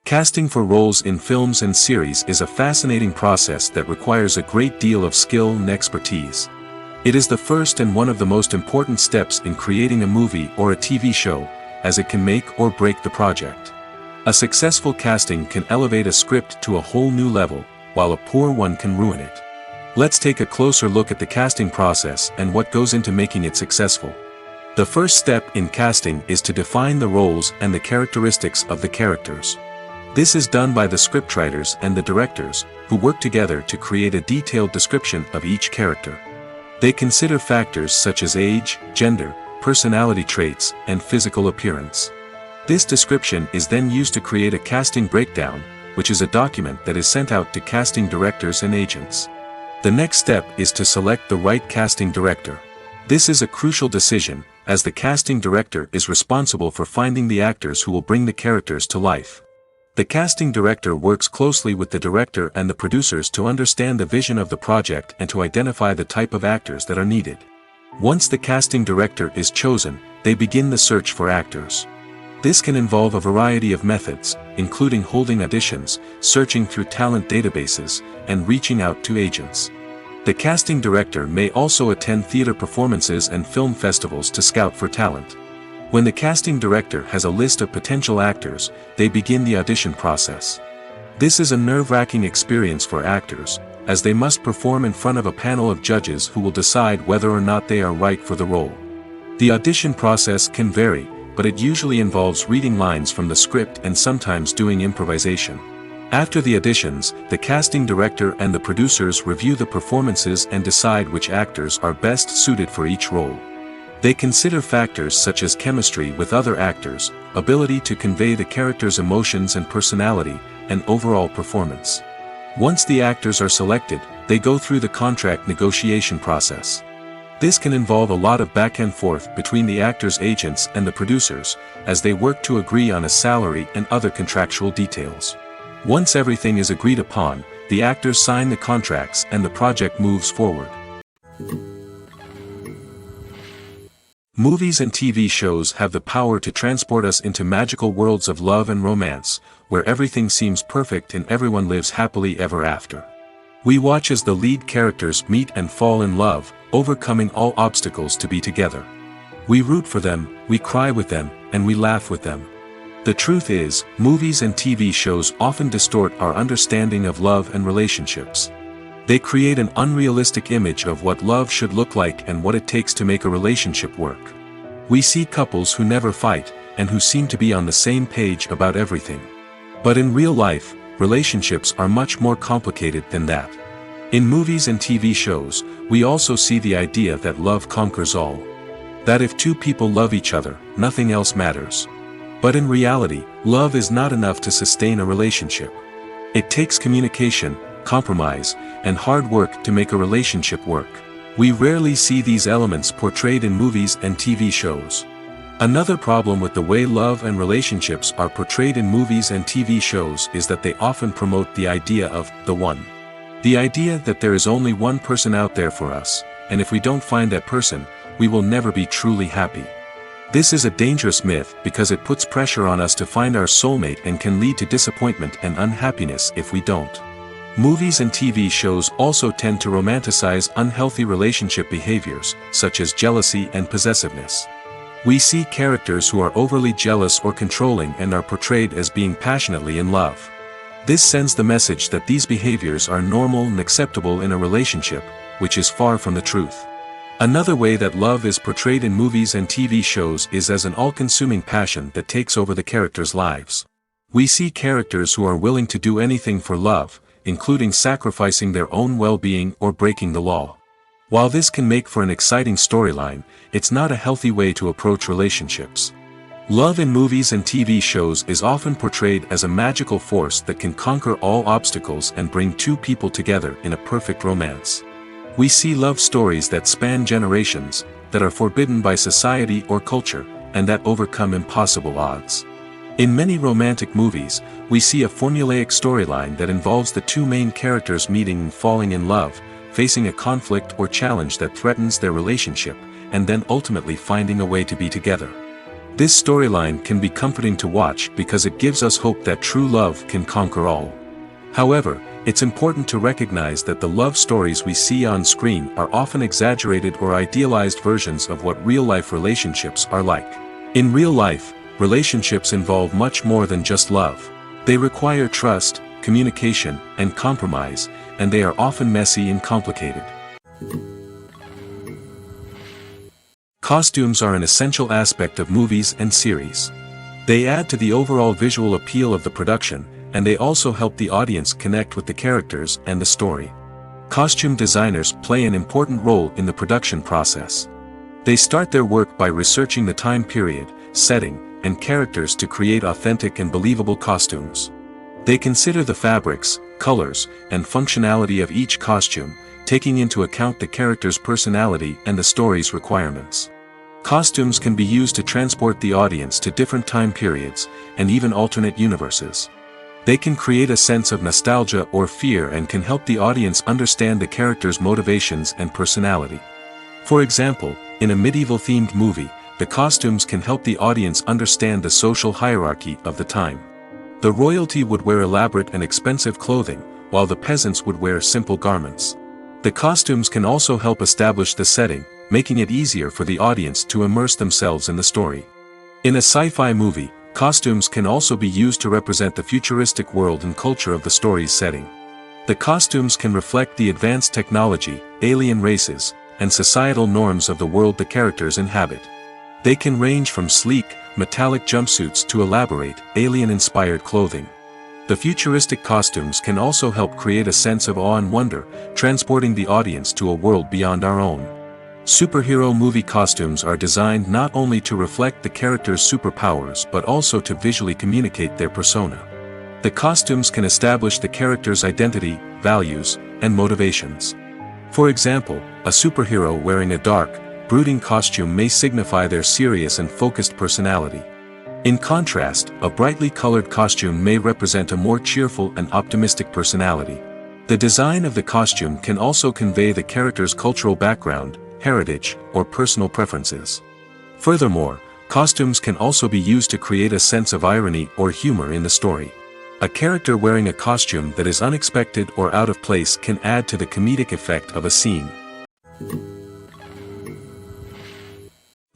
Casting for roles in films and series is a fascinating process that requires a great deal of skill and expertise. It is the first and one of the most important steps in creating a movie or a TV show, as it can make or break the project. A successful casting can elevate a script to a whole new level, while a poor one can ruin it. Let's take a closer look at the casting process and what goes into making it successful. The first step in casting is to define the roles and the characteristics of the characters. This is done by the scriptwriters and the directors, who work together to create a detailed description of each character. They consider factors such as age, gender, personality traits, and physical appearance. This description is then used to create a casting breakdown, which is a document that is sent out to casting directors and agents. The next step is to select the right casting director. This is a crucial decision, as the casting director is responsible for finding the actors who will bring the characters to life. The casting director works closely with the director and the producers to understand the vision of the project and to identify the type of actors that are needed. Once the casting director is chosen, they begin the search for actors. This can involve a variety of methods, including holding auditions, searching through talent databases, and reaching out to agents. The casting director may also attend theater performances and film festivals to scout for talent. When the casting director has a list of potential actors, they begin the audition process. This is a nerve-wracking experience for actors, as they must perform in front of a panel of judges who will decide whether or not they are right for the role. The audition process can vary, but it usually involves reading lines from the script and sometimes doing improvisation. After the auditions, the casting director and the producers review the performances and decide which actors are best suited for each role. They consider factors such as chemistry with other actors, ability to convey the character's emotions and personality, and overall performance. Once the actors are selected, they go through the contract negotiation process. This can involve a lot of back and forth between the actors' agents and the producers, as they work to agree on a salary and other contractual details. Once everything is agreed upon, the actors sign the contracts and the project moves forward. Movies and TV shows have the power to transport us into magical worlds of love and romance, where everything seems perfect and everyone lives happily ever after. We watch as the lead characters meet and fall in love, overcoming all obstacles to be together. We root for them, we cry with them, and we laugh with them. The truth is, movies and TV shows often distort our understanding of love and relationships. They create an unrealistic image of what love should look like and what it takes to make a relationship work. We see couples who never fight, and who seem to be on the same page about everything. But in real life, relationships are much more complicated than that. In movies and TV shows, we also see the idea that love conquers all. That if two people love each other, nothing else matters. But in reality, love is not enough to sustain a relationship. It takes communication, compromise, and hard work to make a relationship work. We rarely see these elements portrayed in movies and TV shows. Another problem with the way love and relationships are portrayed in movies and TV shows is that they often promote the idea of the one. The idea that there is only one person out there for us, and if we don't find that person, we will never be truly happy. This is a dangerous myth because it puts pressure on us to find our soulmate and can lead to disappointment and unhappiness if we don't. Movies and TV shows also tend to romanticize unhealthy relationship behaviors, such as jealousy and possessiveness. We see characters who are overly jealous or controlling and are portrayed as being passionately in love. This sends the message that these behaviors are normal and acceptable in a relationship, which is far from the truth. Another way that love is portrayed in movies and TV shows is as an all-consuming passion that takes over the characters' lives. We see characters who are willing to do anything for love, including sacrificing their own well-being or breaking the law. While this can make for an exciting storyline, it's not a healthy way to approach relationships. Love in movies and TV shows is often portrayed as a magical force that can conquer all obstacles and bring two people together in a perfect romance. We see love stories that span generations, that are forbidden by society or culture, and that overcome impossible odds. In many romantic movies, we see a formulaic storyline that involves the two main characters meeting and falling in love, facing a conflict or challenge that threatens their relationship, and then ultimately finding a way to be together. This storyline can be comforting to watch because it gives us hope that true love can conquer all. However, it's important to recognize that the love stories we see on screen are often exaggerated or idealized versions of what real-life relationships are like. In real life, relationships involve much more than just love. They require trust, communication, and compromise, and they are often messy and complicated. Costumes are an essential aspect of movies and series. They add to the overall visual appeal of the production, and they also help the audience connect with the characters and the story. Costume designers play an important role in the production process. They start their work by researching the time period, setting, and characters to create authentic and believable costumes. They consider the fabrics, colors, and functionality of each costume, taking into account the character's personality and the story's requirements. Costumes can be used to transport the audience to different time periods, and even alternate universes. They can create a sense of nostalgia or fear and can help the audience understand the character's motivations and personality. For example, in a medieval-themed movie, the costumes can help the audience understand the social hierarchy of the time. The royalty would wear elaborate and expensive clothing, while the peasants would wear simple garments. The costumes can also help establish the setting, making it easier for the audience to immerse themselves in the story. In a sci-fi movie, costumes can also be used to represent the futuristic world and culture of the story's setting. The costumes can reflect the advanced technology, alien races, and societal norms of the world the characters inhabit. They can range from sleek, metallic jumpsuits to elaborate, alien-inspired clothing. The futuristic costumes can also help create a sense of awe and wonder, transporting the audience to a world beyond our own. Superhero movie costumes are designed not only to reflect the character's superpowers but also to visually communicate their persona. The costumes can establish the character's identity, values, and motivations. For example, a superhero wearing a dark, brooding costume may signify their serious and focused personality. In contrast, a brightly colored costume may represent a more cheerful and optimistic personality. The design of the costume can also convey the character's cultural background, heritage, or personal preferences. Furthermore, costumes can also be used to create a sense of irony or humor in the story. A character wearing a costume that is unexpected or out of place can add to the comedic effect of a scene.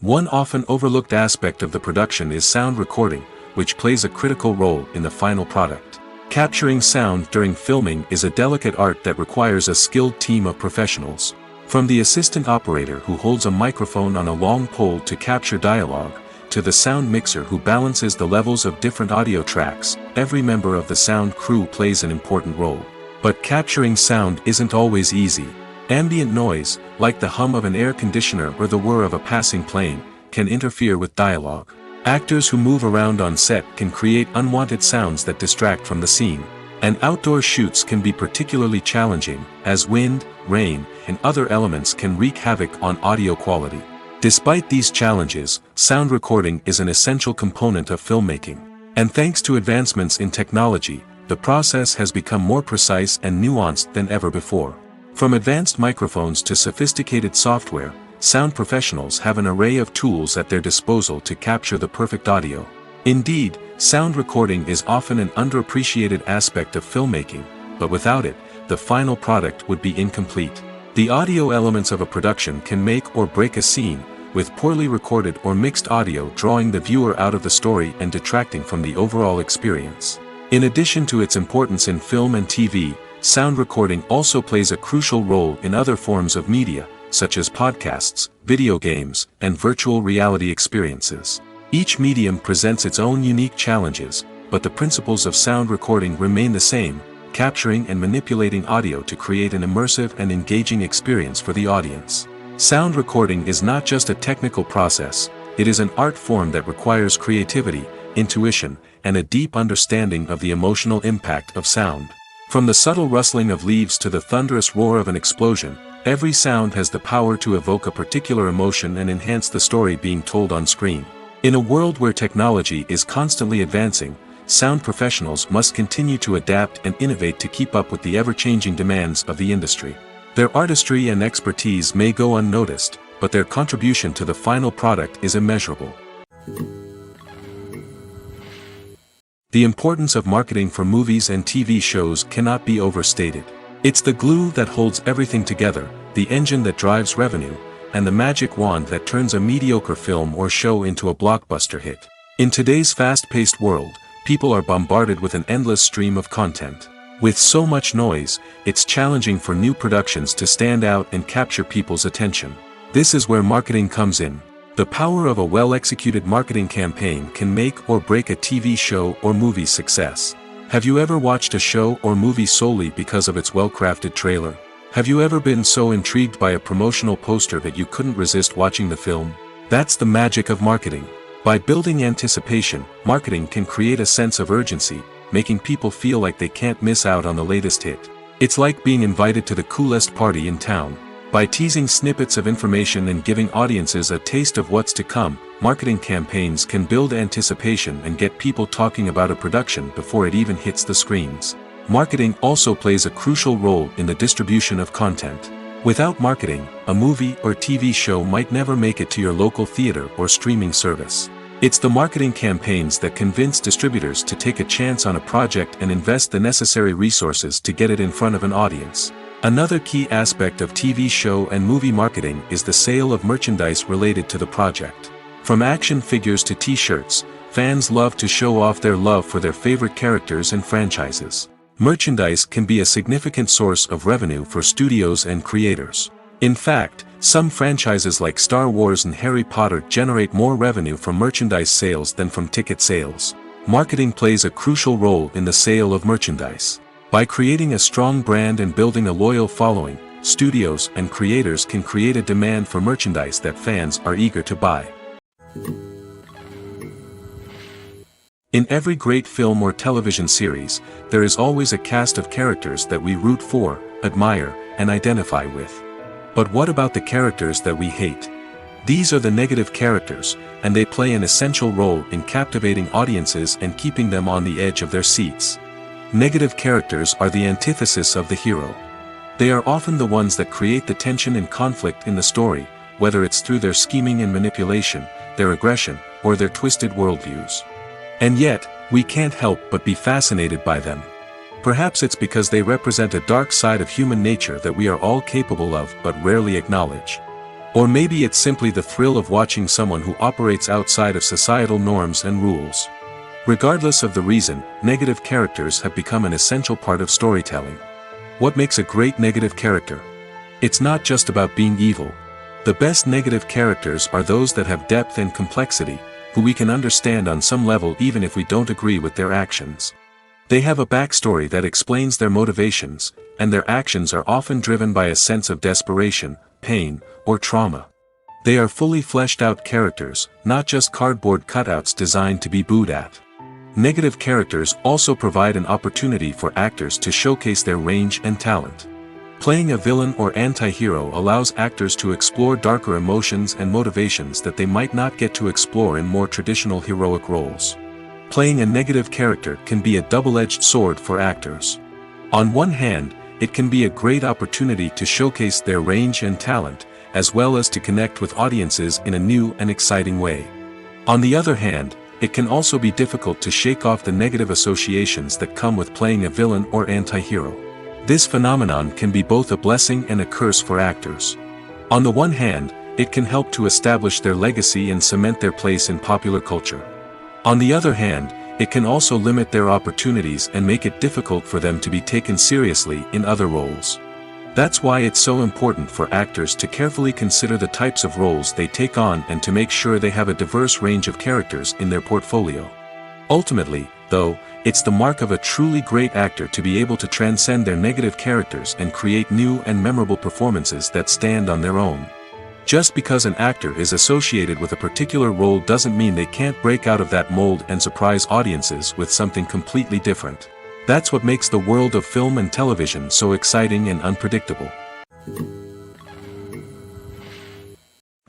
One often overlooked aspect of the production is sound recording, which plays a critical role in the final product. Capturing sound during filming is a delicate art that requires a skilled team of professionals. From the assistant operator who holds a microphone on a long pole to capture dialogue, to the sound mixer who balances the levels of different audio tracks, every member of the sound crew plays an important role. But capturing sound isn't always easy. Ambient noise, like the hum of an air conditioner or the whir of a passing plane, can interfere with dialogue. Actors who move around on set can create unwanted sounds that distract from the scene. And outdoor shoots can be particularly challenging, as wind, rain, and other elements can wreak havoc on audio quality. Despite these challenges, sound recording is an essential component of filmmaking. And thanks to advancements in technology, the process has become more precise and nuanced than ever before. From advanced microphones to sophisticated software, sound professionals have an array of tools at their disposal to capture the perfect audio. Indeed, sound recording is often an underappreciated aspect of filmmaking, but without it, the final product would be incomplete. The audio elements of a production can make or break a scene, with poorly recorded or mixed audio drawing the viewer out of the story and detracting from the overall experience. In addition to its importance in film and TV, sound recording also plays a crucial role in other forms of media, such as podcasts, video games, and virtual reality experiences. Each medium presents its own unique challenges, but the principles of sound recording remain the same, capturing and manipulating audio to create an immersive and engaging experience for the audience. Sound recording is not just a technical process, it is an art form that requires creativity, intuition, and a deep understanding of the emotional impact of sound. From the subtle rustling of leaves to the thunderous roar of an explosion, every sound has the power to evoke a particular emotion and enhance the story being told on screen. In a world where technology is constantly advancing, sound professionals must continue to adapt and innovate to keep up with the ever-changing demands of the industry. Their artistry and expertise may go unnoticed, but their contribution to the final product is immeasurable. The importance of marketing for movies and TV shows cannot be overstated. It's the glue that holds everything together, the engine that drives revenue, and the magic wand that turns a mediocre film or show into a blockbuster hit. In today's fast-paced world, people are bombarded with an endless stream of content. With so much noise, it's challenging for new productions to stand out and capture people's attention. This is where marketing comes in. The power of a well-executed marketing campaign can make or break a TV show or movie's success. Have you ever watched a show or movie solely because of its well-crafted trailer? Have you ever been so intrigued by a promotional poster that you couldn't resist watching the film? That's the magic of marketing. By building anticipation, marketing can create a sense of urgency, making people feel like they can't miss out on the latest hit. It's like being invited to the coolest party in town. By teasing snippets of information and giving audiences a taste of what's to come, marketing campaigns can build anticipation and get people talking about a production before it even hits the screens. Marketing also plays a crucial role in the distribution of content. Without marketing, a movie or TV show might never make it to your local theater or streaming service. It's the marketing campaigns that convince distributors to take a chance on a project and invest the necessary resources to get it in front of an audience. Another key aspect of TV show and movie marketing is the sale of merchandise related to the project. From action figures to t-shirts, fans love to show off their love for their favorite characters and franchises. Merchandise can be a significant source of revenue for studios and creators. In fact, some franchises like Star Wars and Harry Potter generate more revenue from merchandise sales than from ticket sales. Marketing plays a crucial role in the sale of merchandise. By creating a strong brand and building a loyal following, studios and creators can create a demand for merchandise that fans are eager to buy. In every great film or television series, there is always a cast of characters that we root for, admire, and identify with. But what about the characters that we hate? These are the negative characters, and they play an essential role in captivating audiences and keeping them on the edge of their seats. Negative characters are the antithesis of the hero. They are often the ones that create the tension and conflict in the story, whether it's through their scheming and manipulation, their aggression, or their twisted worldviews. And yet, we can't help but be fascinated by them. Perhaps it's because they represent a dark side of human nature that we are all capable of but rarely acknowledge. Or maybe it's simply the thrill of watching someone who operates outside of societal norms and rules. Regardless of the reason, negative characters have become an essential part of storytelling. What makes a great negative character? It's not just about being evil. The best negative characters are those that have depth and complexity, who we can understand on some level even if we don't agree with their actions. They have a backstory that explains their motivations, and their actions are often driven by a sense of desperation, pain, or trauma. They are fully fleshed out characters, not just cardboard cutouts designed to be booed at. Negative characters also provide an opportunity for actors to showcase their range and talent. Playing a villain or anti-hero allows actors to explore darker emotions and motivations that they might not get to explore in more traditional heroic roles. Playing a negative character can be a double-edged sword for actors. On one hand, it can be a great opportunity to showcase their range and talent, as well as to connect with audiences in a new and exciting way. On the other hand, it can also be difficult to shake off the negative associations that come with playing a villain or anti-hero. This phenomenon can be both a blessing and a curse for actors. On the one hand, it can help to establish their legacy and cement their place in popular culture. On the other hand, it can also limit their opportunities and make it difficult for them to be taken seriously in other roles. That's why it's so important for actors to carefully consider the types of roles they take on and to make sure they have a diverse range of characters in their portfolio. Ultimately, though, it's the mark of a truly great actor to be able to transcend their negative characters and create new and memorable performances that stand on their own. Just because an actor is associated with a particular role doesn't mean they can't break out of that mold and surprise audiences with something completely different. That's what makes the world of film and television so exciting and unpredictable.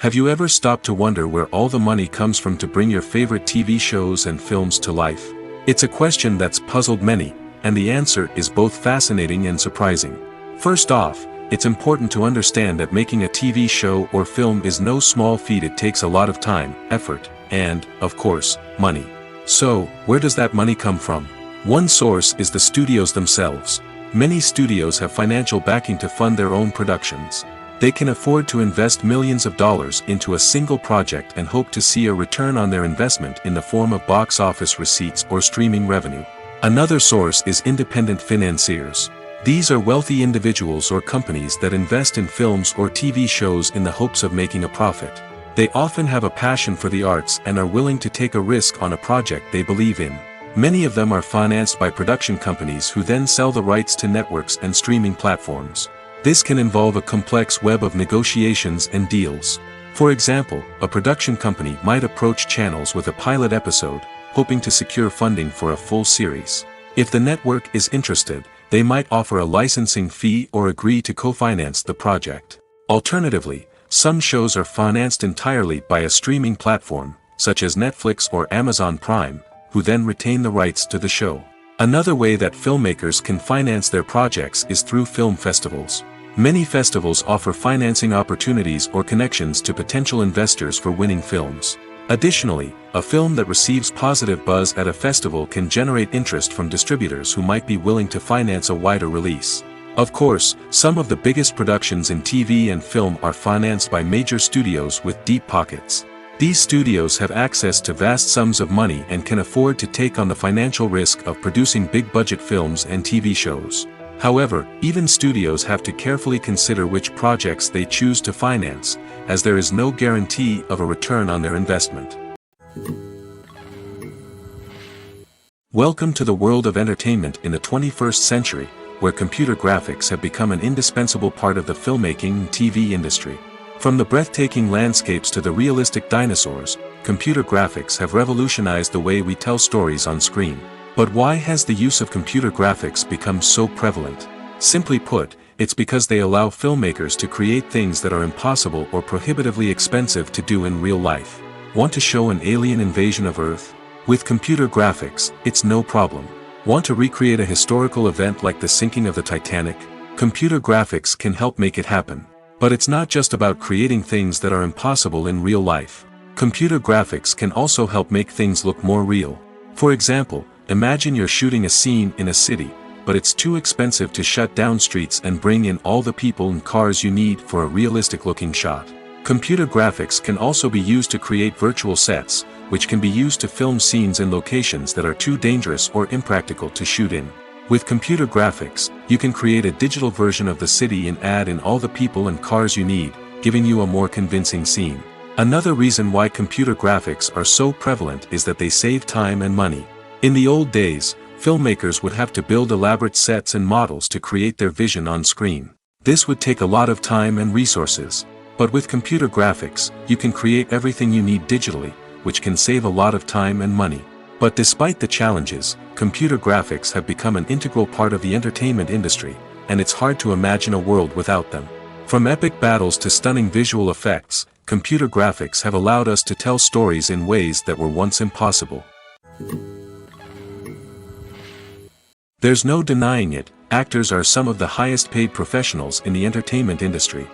Have you ever stopped to wonder where all the money comes from to bring your favorite TV shows and films to life? It's a question that's puzzled many, and the answer is both fascinating and surprising. First off, it's important to understand that making a TV show or film is no small feat. It takes a lot of time, effort, and, of course, money. So, where does that money come from? One source is the studios themselves. Many studios have financial backing to fund their own productions. They can afford to invest millions of dollars into a single project and hope to see a return on their investment in the form of box office receipts or streaming revenue. Another source is independent financiers. These are wealthy individuals or companies that invest in films or TV shows in the hopes of making a profit. They often have a passion for the arts and are willing to take a risk on a project they believe in. Many of them are financed by production companies who then sell the rights to networks and streaming platforms. This can involve a complex web of negotiations and deals. For example, a production company might approach channels with a pilot episode, hoping to secure funding for a full series. If the network is interested, they might offer a licensing fee or agree to co-finance the project. Alternatively, some shows are financed entirely by a streaming platform, such as Netflix or Amazon Prime, who then retain the rights to the show. Another way that filmmakers can finance their projects is through film festivals. Many festivals offer financing opportunities or connections to potential investors for winning films. Additionally, a film that receives positive buzz at a festival can generate interest from distributors who might be willing to finance a wider release. Of course, some of the biggest productions in TV and film are financed by major studios with deep pockets. These studios have access to vast sums of money and can afford to take on the financial risk of producing big-budget films and TV shows. However, even studios have to carefully consider which projects they choose to finance, as there is no guarantee of a return on their investment. Welcome to the world of entertainment in the 21st century, where computer graphics have become an indispensable part of the filmmaking and TV industry. From the breathtaking landscapes to the realistic dinosaurs, computer graphics have revolutionized the way we tell stories on screen. But why has the use of computer graphics become so prevalent? Simply put, it's because they allow filmmakers to create things that are impossible or prohibitively expensive to do in real life. Want to show an alien invasion of Earth? With computer graphics, it's no problem. Want to recreate a historical event like the sinking of the Titanic? Computer graphics can help make it happen. But it's not just about creating things that are impossible in real life. Computer graphics can also help make things look more real. For example, imagine you're shooting a scene in a city, but it's too expensive to shut down streets and bring in all the people and cars you need for a realistic-looking shot. Computer graphics can also be used to create virtual sets, which can be used to film scenes in locations that are too dangerous or impractical to shoot in. With computer graphics, you can create a digital version of the city and add in all the people and cars you need, giving you a more convincing scene. Another reason why computer graphics are so prevalent is that they save time and money. In the old days, filmmakers would have to build elaborate sets and models to create their vision on screen. This would take a lot of time and resources. But with computer graphics, you can create everything you need digitally, which can save a lot of time and money. But despite the challenges, computer graphics have become an integral part of the entertainment industry, and it's hard to imagine a world without them. From epic battles to stunning visual effects, computer graphics have allowed us to tell stories in ways that were once impossible. There's no denying it, actors are some of the highest paid professionals in the entertainment industry.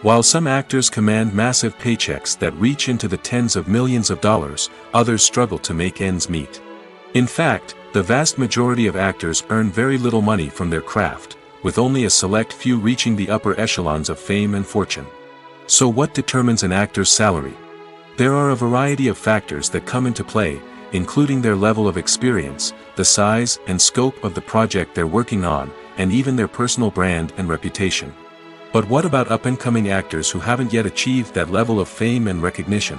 While some actors command massive paychecks that reach into the tens of millions of dollars, others struggle to make ends meet. In fact, the vast majority of actors earn very little money from their craft, with only a select few reaching the upper echelons of fame and fortune. So what determines an actor's salary? There are a variety of factors that come into play, including their level of experience, the size and scope of the project they're working on, and even their personal brand and reputation. But what about up-and-coming actors who haven't yet achieved that level of fame and recognition?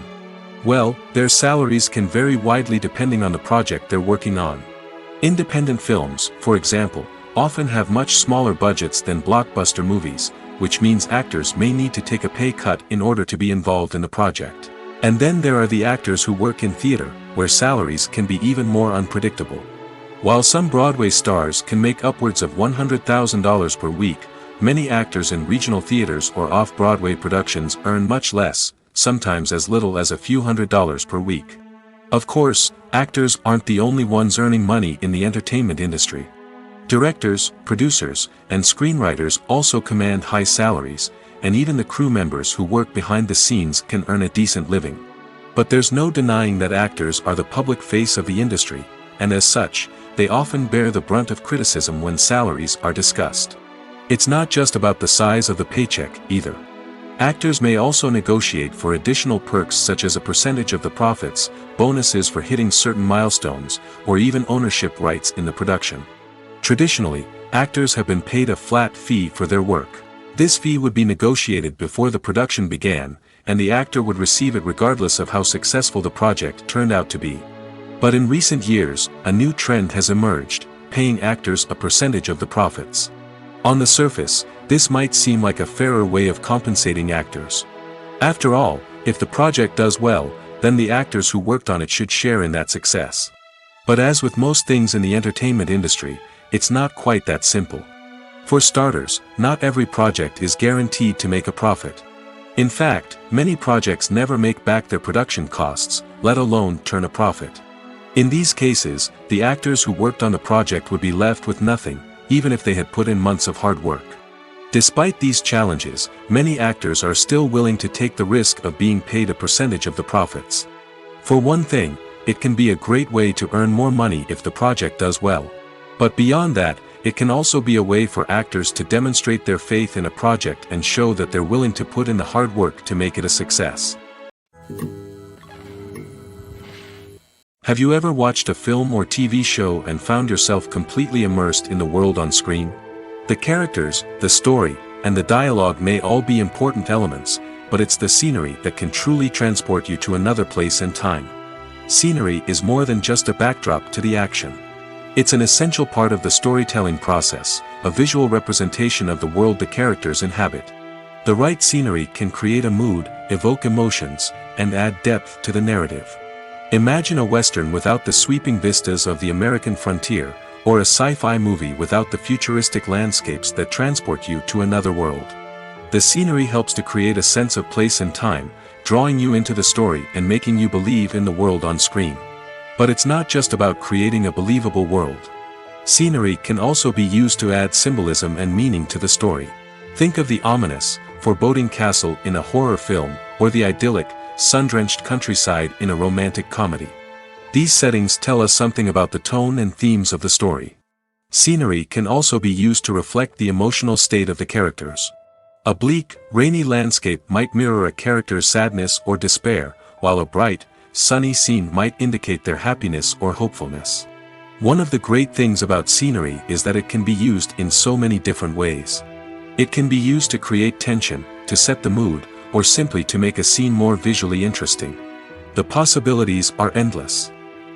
Well, their salaries can vary widely depending on the project they're working on. Independent films, for example, often have much smaller budgets than blockbuster movies, which means actors may need to take a pay cut in order to be involved in the project. And then there are the actors who work in theater, where salaries can be even more unpredictable. While some Broadway stars can make upwards of $100,000 per week, many actors in regional theaters or off-Broadway productions earn much less, sometimes as little as a few $100s per week. Of course, actors aren't the only ones earning money in the entertainment industry. Directors, producers, and screenwriters also command high salaries, and even the crew members who work behind the scenes can earn a decent living. But there's no denying that actors are the public face of the industry, and as such, they often bear the brunt of criticism when salaries are discussed. It's not just about the size of the paycheck, either. Actors may also negotiate for additional perks such as a percentage of the profits, bonuses for hitting certain milestones, or even ownership rights in the production. Traditionally, actors have been paid a flat fee for their work. This fee would be negotiated before the production began, and the actor would receive it regardless of how successful the project turned out to be. But in recent years, a new trend has emerged, paying actors a percentage of the profits. On the surface, this might seem like a fairer way of compensating actors. After all, if the project does well, then the actors who worked on it should share in that success. But as with most things in the entertainment industry, it's not quite that simple. For starters, not every project is guaranteed to make a profit. In fact, many projects never make back their production costs, let alone turn a profit. In these cases, the actors who worked on the project would be left with nothing, even if they had put in months of hard work. Despite these challenges, many actors are still willing to take the risk of being paid a percentage of the profits. For one thing, it can be a great way to earn more money if the project does well. But beyond that, it can also be a way for actors to demonstrate their faith in a project and show that they're willing to put in the hard work to make it a success. Have you ever watched a film or TV show and found yourself completely immersed in the world on screen? The characters, the story, and the dialogue may all be important elements, but it's the scenery that can truly transport you to another place and time. Scenery is more than just a backdrop to the action. It's an essential part of the storytelling process, a visual representation of the world the characters inhabit. The right scenery can create a mood, evoke emotions, and add depth to the narrative. Imagine a Western without the sweeping vistas of the American frontier, or a sci-fi movie without the futuristic landscapes that transport you to another world. The scenery helps to create a sense of place and time, drawing you into the story and making you believe in the world on screen. But it's not just about creating a believable world. Scenery can also be used to add symbolism and meaning to the story. Think of the ominous, foreboding castle in a horror film, or the idyllic, sun-drenched countryside in a romantic comedy. These settings tell us something about the tone and themes of the story. Scenery can also be used to reflect the emotional state of the characters. A bleak, rainy landscape might mirror a character's sadness or despair, while a bright, sunny scene might indicate their happiness or hopefulness. One of the great things about scenery is that it can be used in so many different ways. It can be used to create tension, to set the mood, or simply to make a scene more visually interesting. The possibilities are endless.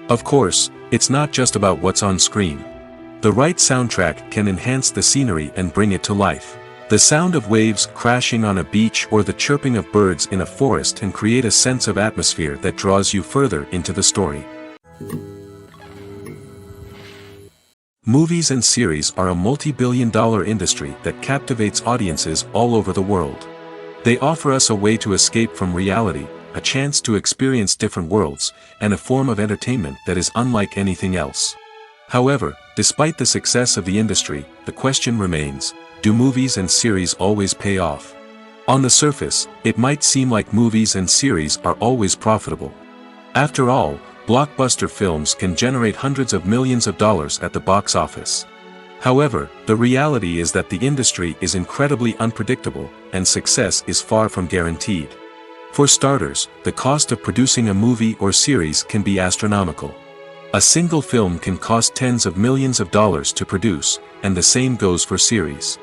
Of course, it's not just about what's on screen. The right soundtrack can enhance the scenery and bring it to life. The sound of waves crashing on a beach or the chirping of birds in a forest can create a sense of atmosphere that draws you further into the story. Movies and series are a multi-billion-dollar industry that captivates audiences all over the world. They offer us a way to escape from reality, a chance to experience different worlds, and a form of entertainment that is unlike anything else. However, despite the success of the industry, the question remains, do movies and series always pay off? On the surface, it might seem like movies and series are always profitable. After all, blockbuster films can generate hundreds of millions of dollars at the box office. However, the reality is that the industry is incredibly unpredictable, and success is far from guaranteed. For starters, the cost of producing a movie or series can be astronomical. A single film can cost tens of millions of dollars to produce, and the same goes for series.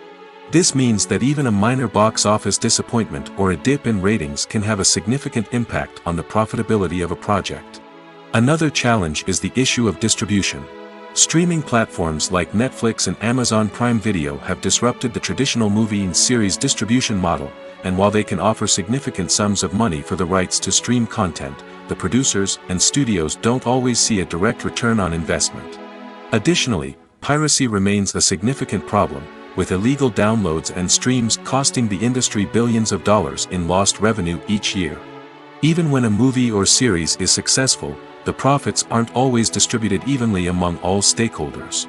This means that even a minor box office disappointment or a dip in ratings can have a significant impact on the profitability of a project. Another challenge is the issue of distribution. Streaming platforms like Netflix and Amazon Prime Video have disrupted the traditional movie and series distribution model, and while they can offer significant sums of money for the rights to stream content, the producers and studios don't always see a direct return on investment. Additionally, piracy remains a significant problem, with illegal downloads and streams costing the industry billions of dollars in lost revenue each year. Even when a movie or series is successful, the profits aren't always distributed evenly among all stakeholders.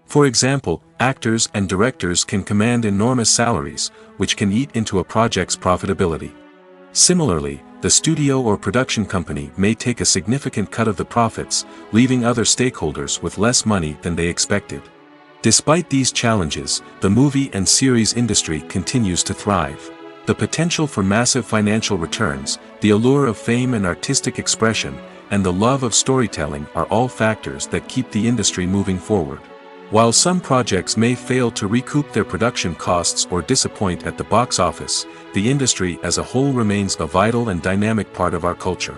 For example, actors and directors can command enormous salaries, which can eat into a project's profitability. Similarly, the studio or production company may take a significant cut of the profits, leaving other stakeholders with less money than they expected. Despite these challenges, the movie and series industry continues to thrive. The potential for massive financial returns, the allure of fame and artistic expression, and the love of storytelling are all factors that keep the industry moving forward. While some projects may fail to recoup their production costs or disappoint at the box office, the industry as a whole remains a vital and dynamic part of our culture.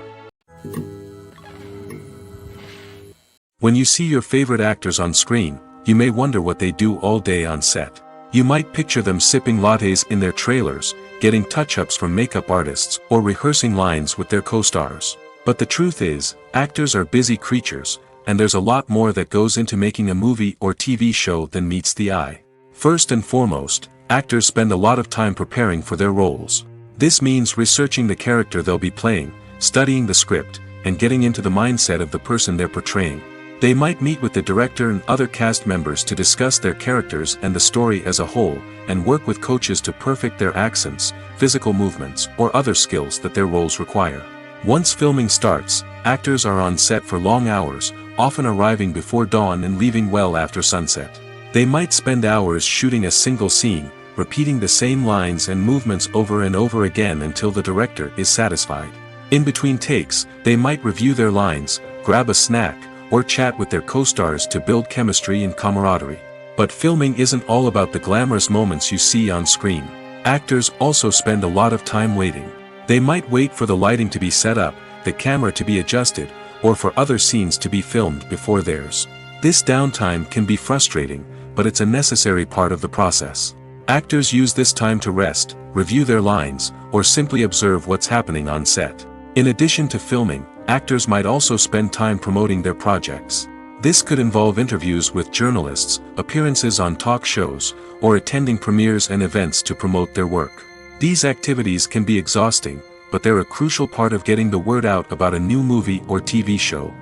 When you see your favorite actors on screen, you may wonder what they do all day on set. You might picture them sipping lattes in their trailers, getting touch-ups from makeup artists, or rehearsing lines with their co-stars. But the truth is, actors are busy creatures, and there's a lot more that goes into making a movie or TV show than meets the eye. First and foremost, actors spend a lot of time preparing for their roles. This means researching the character they'll be playing, studying the script, and getting into the mindset of the person they're portraying. They might meet with the director and other cast members to discuss their characters and the story as a whole, and work with coaches to perfect their accents, physical movements, or other skills that their roles require. Once filming starts, actors are on set for long hours, often arriving before dawn and leaving well after sunset. They might spend hours shooting a single scene, repeating the same lines and movements over and over again until the director is satisfied. In between takes, they might review their lines, grab a snack, or chat with their co-stars to build chemistry and camaraderie. But filming isn't all about the glamorous moments you see on screen. Actors also spend a lot of time waiting. They might wait for the lighting to be set up, the camera to be adjusted, or for other scenes to be filmed before theirs. This downtime can be frustrating, but it's a necessary part of the process. Actors use this time to rest, review their lines, or simply observe what's happening on set. In addition to filming, actors might also spend time promoting their projects. This could involve interviews with journalists, appearances on talk shows, or attending premieres and events to promote their work. These activities can be exhausting, but they're a crucial part of getting the word out about a new movie or TV show.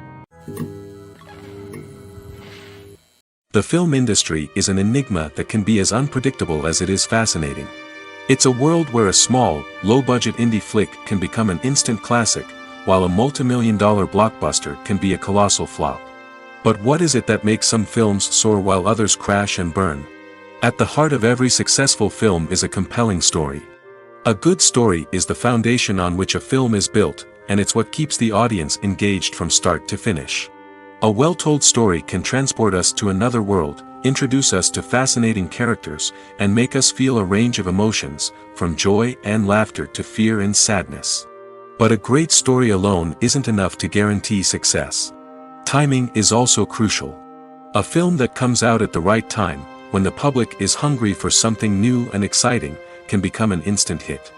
The film industry is an enigma that can be as unpredictable as it is fascinating. It's a world where a small, low-budget indie flick can become an instant classic, while a multi-million-dollar blockbuster can be a colossal flop. But what is it that makes some films soar while others crash and burn? At the heart of every successful film is a compelling story. A good story is the foundation on which a film is built, and it's what keeps the audience engaged from start to finish. A well-told story can transport us to another world, introduce us to fascinating characters, and make us feel a range of emotions, from joy and laughter to fear and sadness. But a great story alone isn't enough to guarantee success. Timing is also crucial. A film that comes out at the right time, when the public is hungry for something new and exciting, can become an instant hit.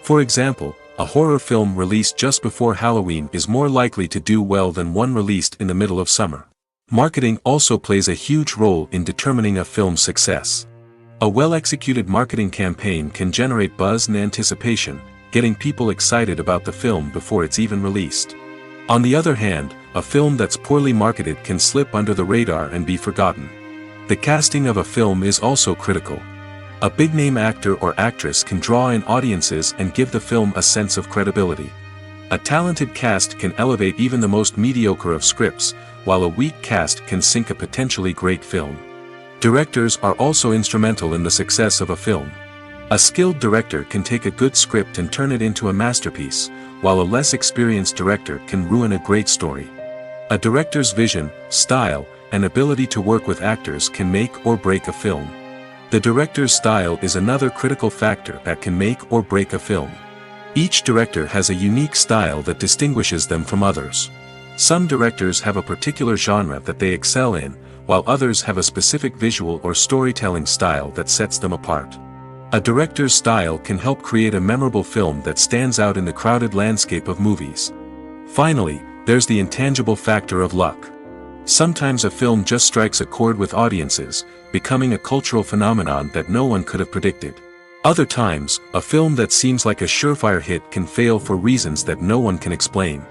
For example, a horror film released just before Halloween is more likely to do well than one released in the middle of summer. Marketing also plays a huge role in determining a film's success. A well-executed marketing campaign can generate buzz and anticipation, getting people excited about the film before it's even released. On the other hand, a film that's poorly marketed can slip under the radar and be forgotten. The casting of a film is also critical. A big-name actor or actress can draw in audiences and give the film a sense of credibility. A talented cast can elevate even the most mediocre of scripts, while a weak cast can sink a potentially great film. Directors are also instrumental in the success of a film. A skilled director can take a good script and turn it into a masterpiece, while a less experienced director can ruin a great story. A director's vision, style, and ability to work with actors can make or break a film. The director's style is another critical factor that can make or break a film. Each director has a unique style that distinguishes them from others. Some directors have a particular genre that they excel in, while others have a specific visual or storytelling style that sets them apart. A director's style can help create a memorable film that stands out in the crowded landscape of movies. Finally, there's the intangible factor of luck. Sometimes a film just strikes a chord with audiences, becoming a cultural phenomenon that no one could have predicted. Other times, a film that seems like a surefire hit can fail for reasons that no one can explain.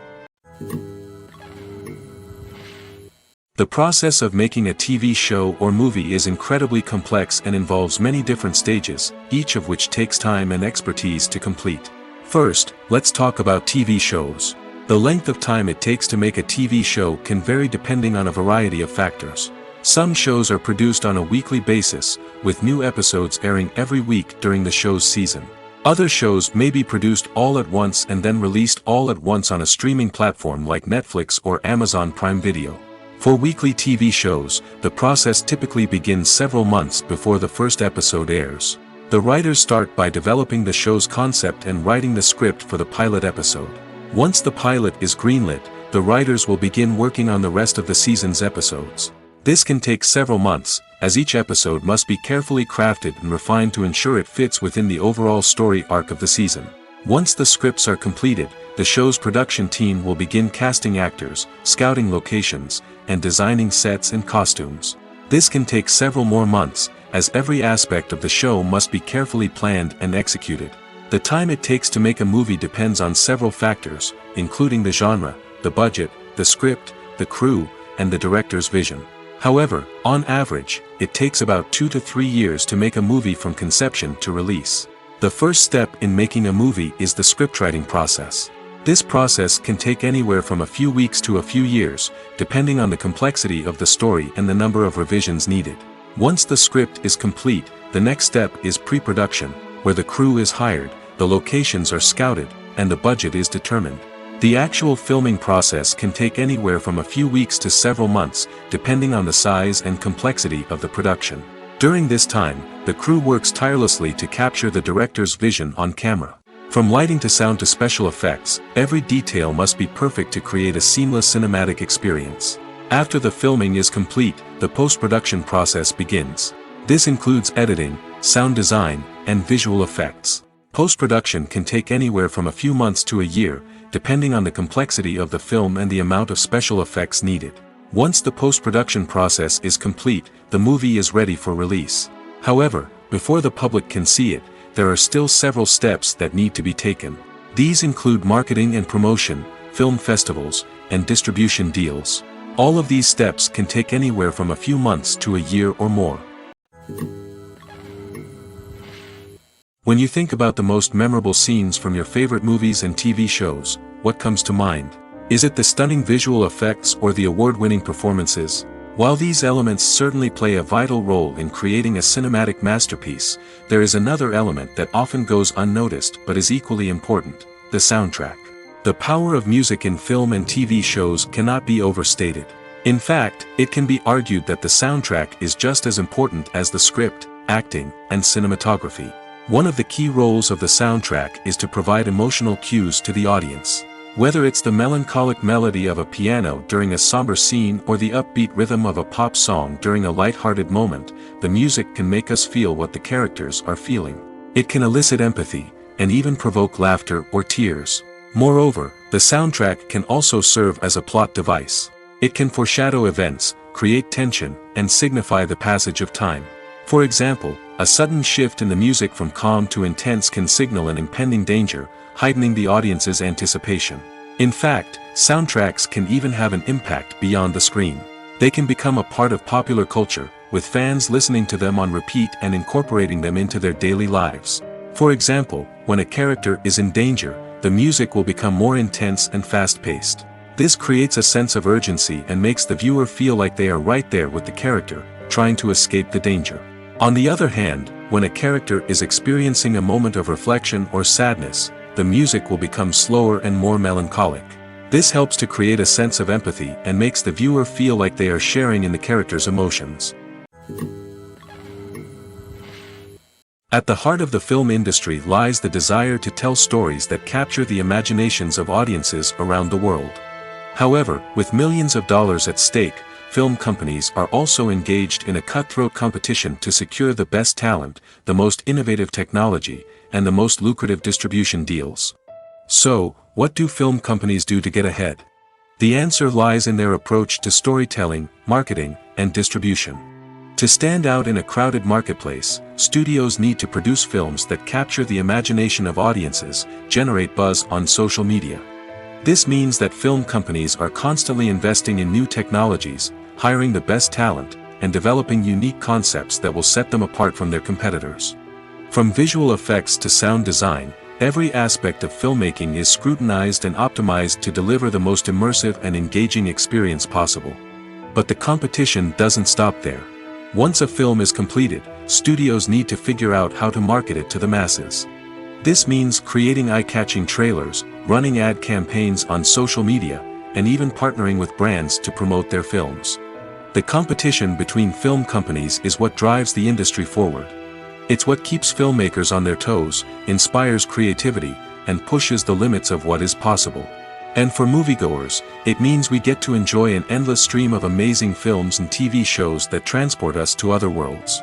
The process of making a TV show or movie is incredibly complex and involves many different stages, each of which takes time and expertise to complete. First, let's talk about TV shows. The length of time it takes to make a TV show can vary depending on a variety of factors. Some shows are produced on a weekly basis, with new episodes airing every week during the show's season. Other shows may be produced all at once and then released all at once on a streaming platform like Netflix or Amazon Prime Video. For weekly TV shows, the process typically begins several months before the first episode airs. The writers start by developing the show's concept and writing the script for the pilot episode. Once the pilot is greenlit, the writers will begin working on the rest of the season's episodes. This can take several months, as each episode must be carefully crafted and refined to ensure it fits within the overall story arc of the season. Once the scripts are completed, the show's production team will begin casting actors, scouting locations, and designing sets and costumes. This can take several more months, as every aspect of the show must be carefully planned and executed. The time it takes to make a movie depends on several factors, including the genre, the budget, the script, the crew, and the director's vision. However, on average, it takes about 2 to 3 years to make a movie from conception to release. The first step in making a movie is the scriptwriting process. This process can take anywhere from a few weeks to a few years, depending on the complexity of the story and the number of revisions needed. Once the script is complete, the next step is pre-production, where the crew is hired, the locations are scouted, and the budget is determined. The actual filming process can take anywhere from a few weeks to several months, depending on the size and complexity of the production. During this time, the crew works tirelessly to capture the director's vision on camera. From lighting to sound to special effects, every detail must be perfect to create a seamless cinematic experience. After the filming is complete, the post-production process begins. This includes editing, sound design, and visual effects. Post-production can take anywhere from a few months to a year, depending on the complexity of the film and the amount of special effects needed. Once the post-production process is complete, the movie is ready for release. However, before the public can see it, there are still several steps that need to be taken. These include marketing and promotion, film festivals, and distribution deals. All of these steps can take anywhere from a few months to a year or more. When you think about the most memorable scenes from your favorite movies and TV shows, what comes to mind? Is it the stunning visual effects or the award-winning performances? While these elements certainly play a vital role in creating a cinematic masterpiece, there is another element that often goes unnoticed but is equally important: the soundtrack. The power of music in film and TV shows cannot be overstated. In fact, it can be argued that the soundtrack is just as important as the script, acting, and cinematography. One of the key roles of the soundtrack is to provide emotional cues to the audience. Whether it's the melancholic melody of a piano during a somber scene or the upbeat rhythm of a pop song during a light-hearted moment, the music can make us feel what the characters are feeling. It can elicit empathy, and even provoke laughter or tears. Moreover, the soundtrack can also serve as a plot device. It can foreshadow events, create tension, and signify the passage of time. For example, a sudden shift in the music from calm to intense can signal an impending danger, heightening the audience's anticipation. In fact, soundtracks can even have an impact beyond the screen. They can become a part of popular culture, with fans listening to them on repeat and incorporating them into their daily lives. For example, when a character is in danger, the music will become more intense and fast-paced. This creates a sense of urgency and makes the viewer feel like they are right there with the character, trying to escape the danger. On the other hand, when a character is experiencing a moment of reflection or sadness, the music will become slower and more melancholic. This helps to create a sense of empathy and makes the viewer feel like they are sharing in the character's emotions. At the heart of the film industry lies the desire to tell stories that capture the imaginations of audiences around the world. However, with millions of dollars at stake, film companies are also engaged in a cutthroat competition to secure the best talent, the most innovative technology, and the most lucrative distribution deals. So, what do film companies do to get ahead? The answer lies in their approach to storytelling, marketing, and distribution. To stand out in a crowded marketplace, studios need to produce films that capture the imagination of audiences, generate buzz on social media. This means that film companies are constantly investing in new technologies, hiring the best talent, and developing unique concepts that will set them apart from their competitors. From visual effects to sound design, every aspect of filmmaking is scrutinized and optimized to deliver the most immersive and engaging experience possible. But the competition doesn't stop there. Once a film is completed, studios need to figure out how to market it to the masses. This means creating eye-catching trailers, running ad campaigns on social media, and even partnering with brands to promote their films. The competition between film companies is what drives the industry forward. It's what keeps filmmakers on their toes, inspires creativity, and pushes the limits of what is possible. And for moviegoers, it means we get to enjoy an endless stream of amazing films and TV shows that transport us to other worlds.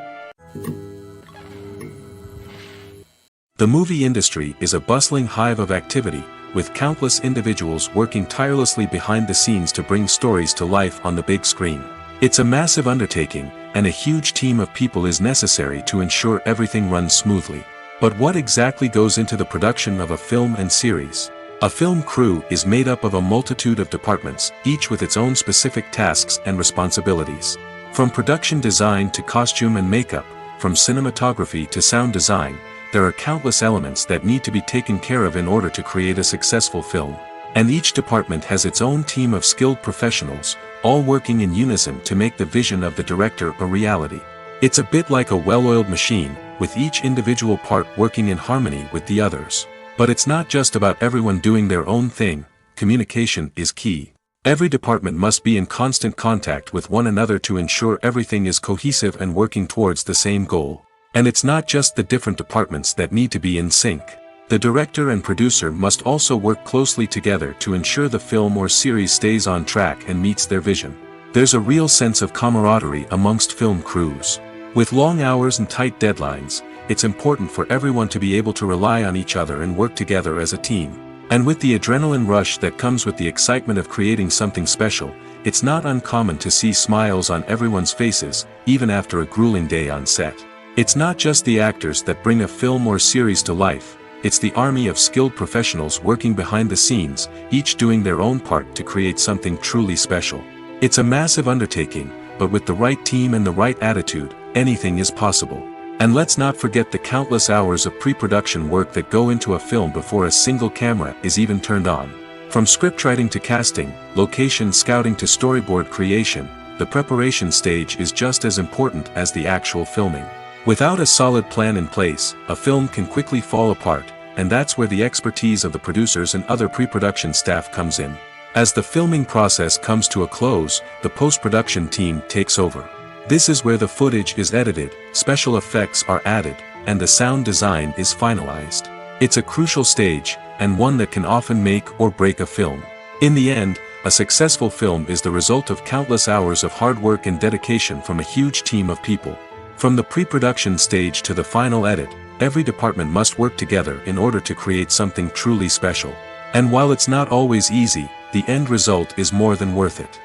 The movie industry is a bustling hive of activity, with countless individuals working tirelessly behind the scenes to bring stories to life on the big screen. It's a massive undertaking, and a huge team of people is necessary to ensure everything runs smoothly. But what exactly goes into the production of a film and series? A film crew is made up of a multitude of departments, each with its own specific tasks and responsibilities. From production design to costume and makeup, from cinematography to sound design, there are countless elements that need to be taken care of in order to create a successful film. And each department has its own team of skilled professionals, all working in unison to make the vision of the director a reality. It's a bit like a well-oiled machine, with each individual part working in harmony with the others. But it's not just about everyone doing their own thing. Communication is key. Every department must be in constant contact with one another to ensure everything is cohesive and working towards the same goal. And it's not just the different departments that need to be in sync. The director and producer must also work closely together to ensure the film or series stays on track and meets their vision. There's a real sense of camaraderie amongst film crews. With long hours and tight deadlines, it's important for everyone to be able to rely on each other and work together as a team. And with the adrenaline rush that comes with the excitement of creating something special, it's not uncommon to see smiles on everyone's faces, even after a grueling day on set. It's not just the actors that bring a film or series to life, it's the army of skilled professionals working behind the scenes, each doing their own part to create something truly special. It's a massive undertaking, but with the right team and the right attitude, anything is possible. And let's not forget the countless hours of pre-production work that go into a film before a single camera is even turned on. From scriptwriting to casting, location scouting to storyboard creation, the preparation stage is just as important as the actual filming. Without a solid plan in place, a film can quickly fall apart, and that's where the expertise of the producers and other pre-production staff comes in. As the filming process comes to a close, the post-production team takes over. This is where the footage is edited, special effects are added, and the sound design is finalized. It's a crucial stage, and one that can often make or break a film. In the end, a successful film is the result of countless hours of hard work and dedication from a huge team of people. From the pre-production stage to the final edit, every department must work together in order to create something truly special. And while it's not always easy, the end result is more than worth it.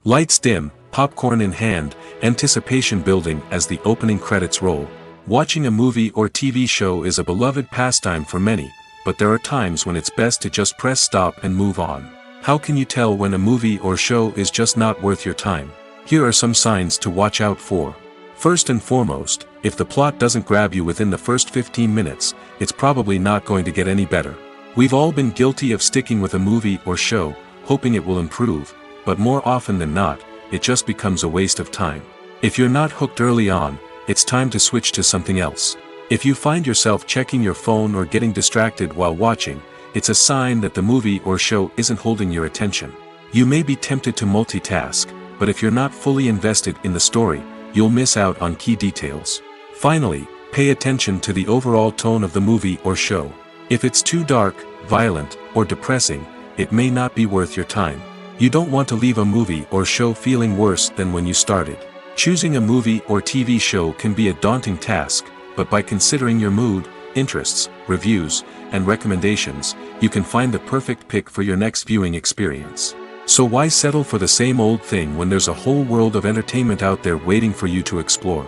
Lights dim, popcorn in hand, anticipation building as the opening credits roll. Watching a movie or TV show is a beloved pastime for many, but there are times when it's best to just press stop and move on. How can you tell when a movie or show is just not worth your time? Here are some signs to watch out for. First and foremost, if the plot doesn't grab you within the first 15 minutes, it's probably not going to get any better. We've all been guilty of sticking with a movie or show, hoping it will improve, but more often than not, it just becomes a waste of time. If you're not hooked early on, it's time to switch to something else. If you find yourself checking your phone or getting distracted while watching, it's a sign that the movie or show isn't holding your attention. You may be tempted to multitask, but if you're not fully invested in the story, you'll miss out on key details. Finally, pay attention to the overall tone of the movie or show. If it's too dark, violent, or depressing, it may not be worth your time. You don't want to leave a movie or show feeling worse than when you started. Choosing a movie or TV show can be a daunting task, but by considering your mood, interests, reviews, and recommendations, you can find the perfect pick for your next viewing experience. So why settle for the same old thing when there's a whole world of entertainment out there waiting for you to explore?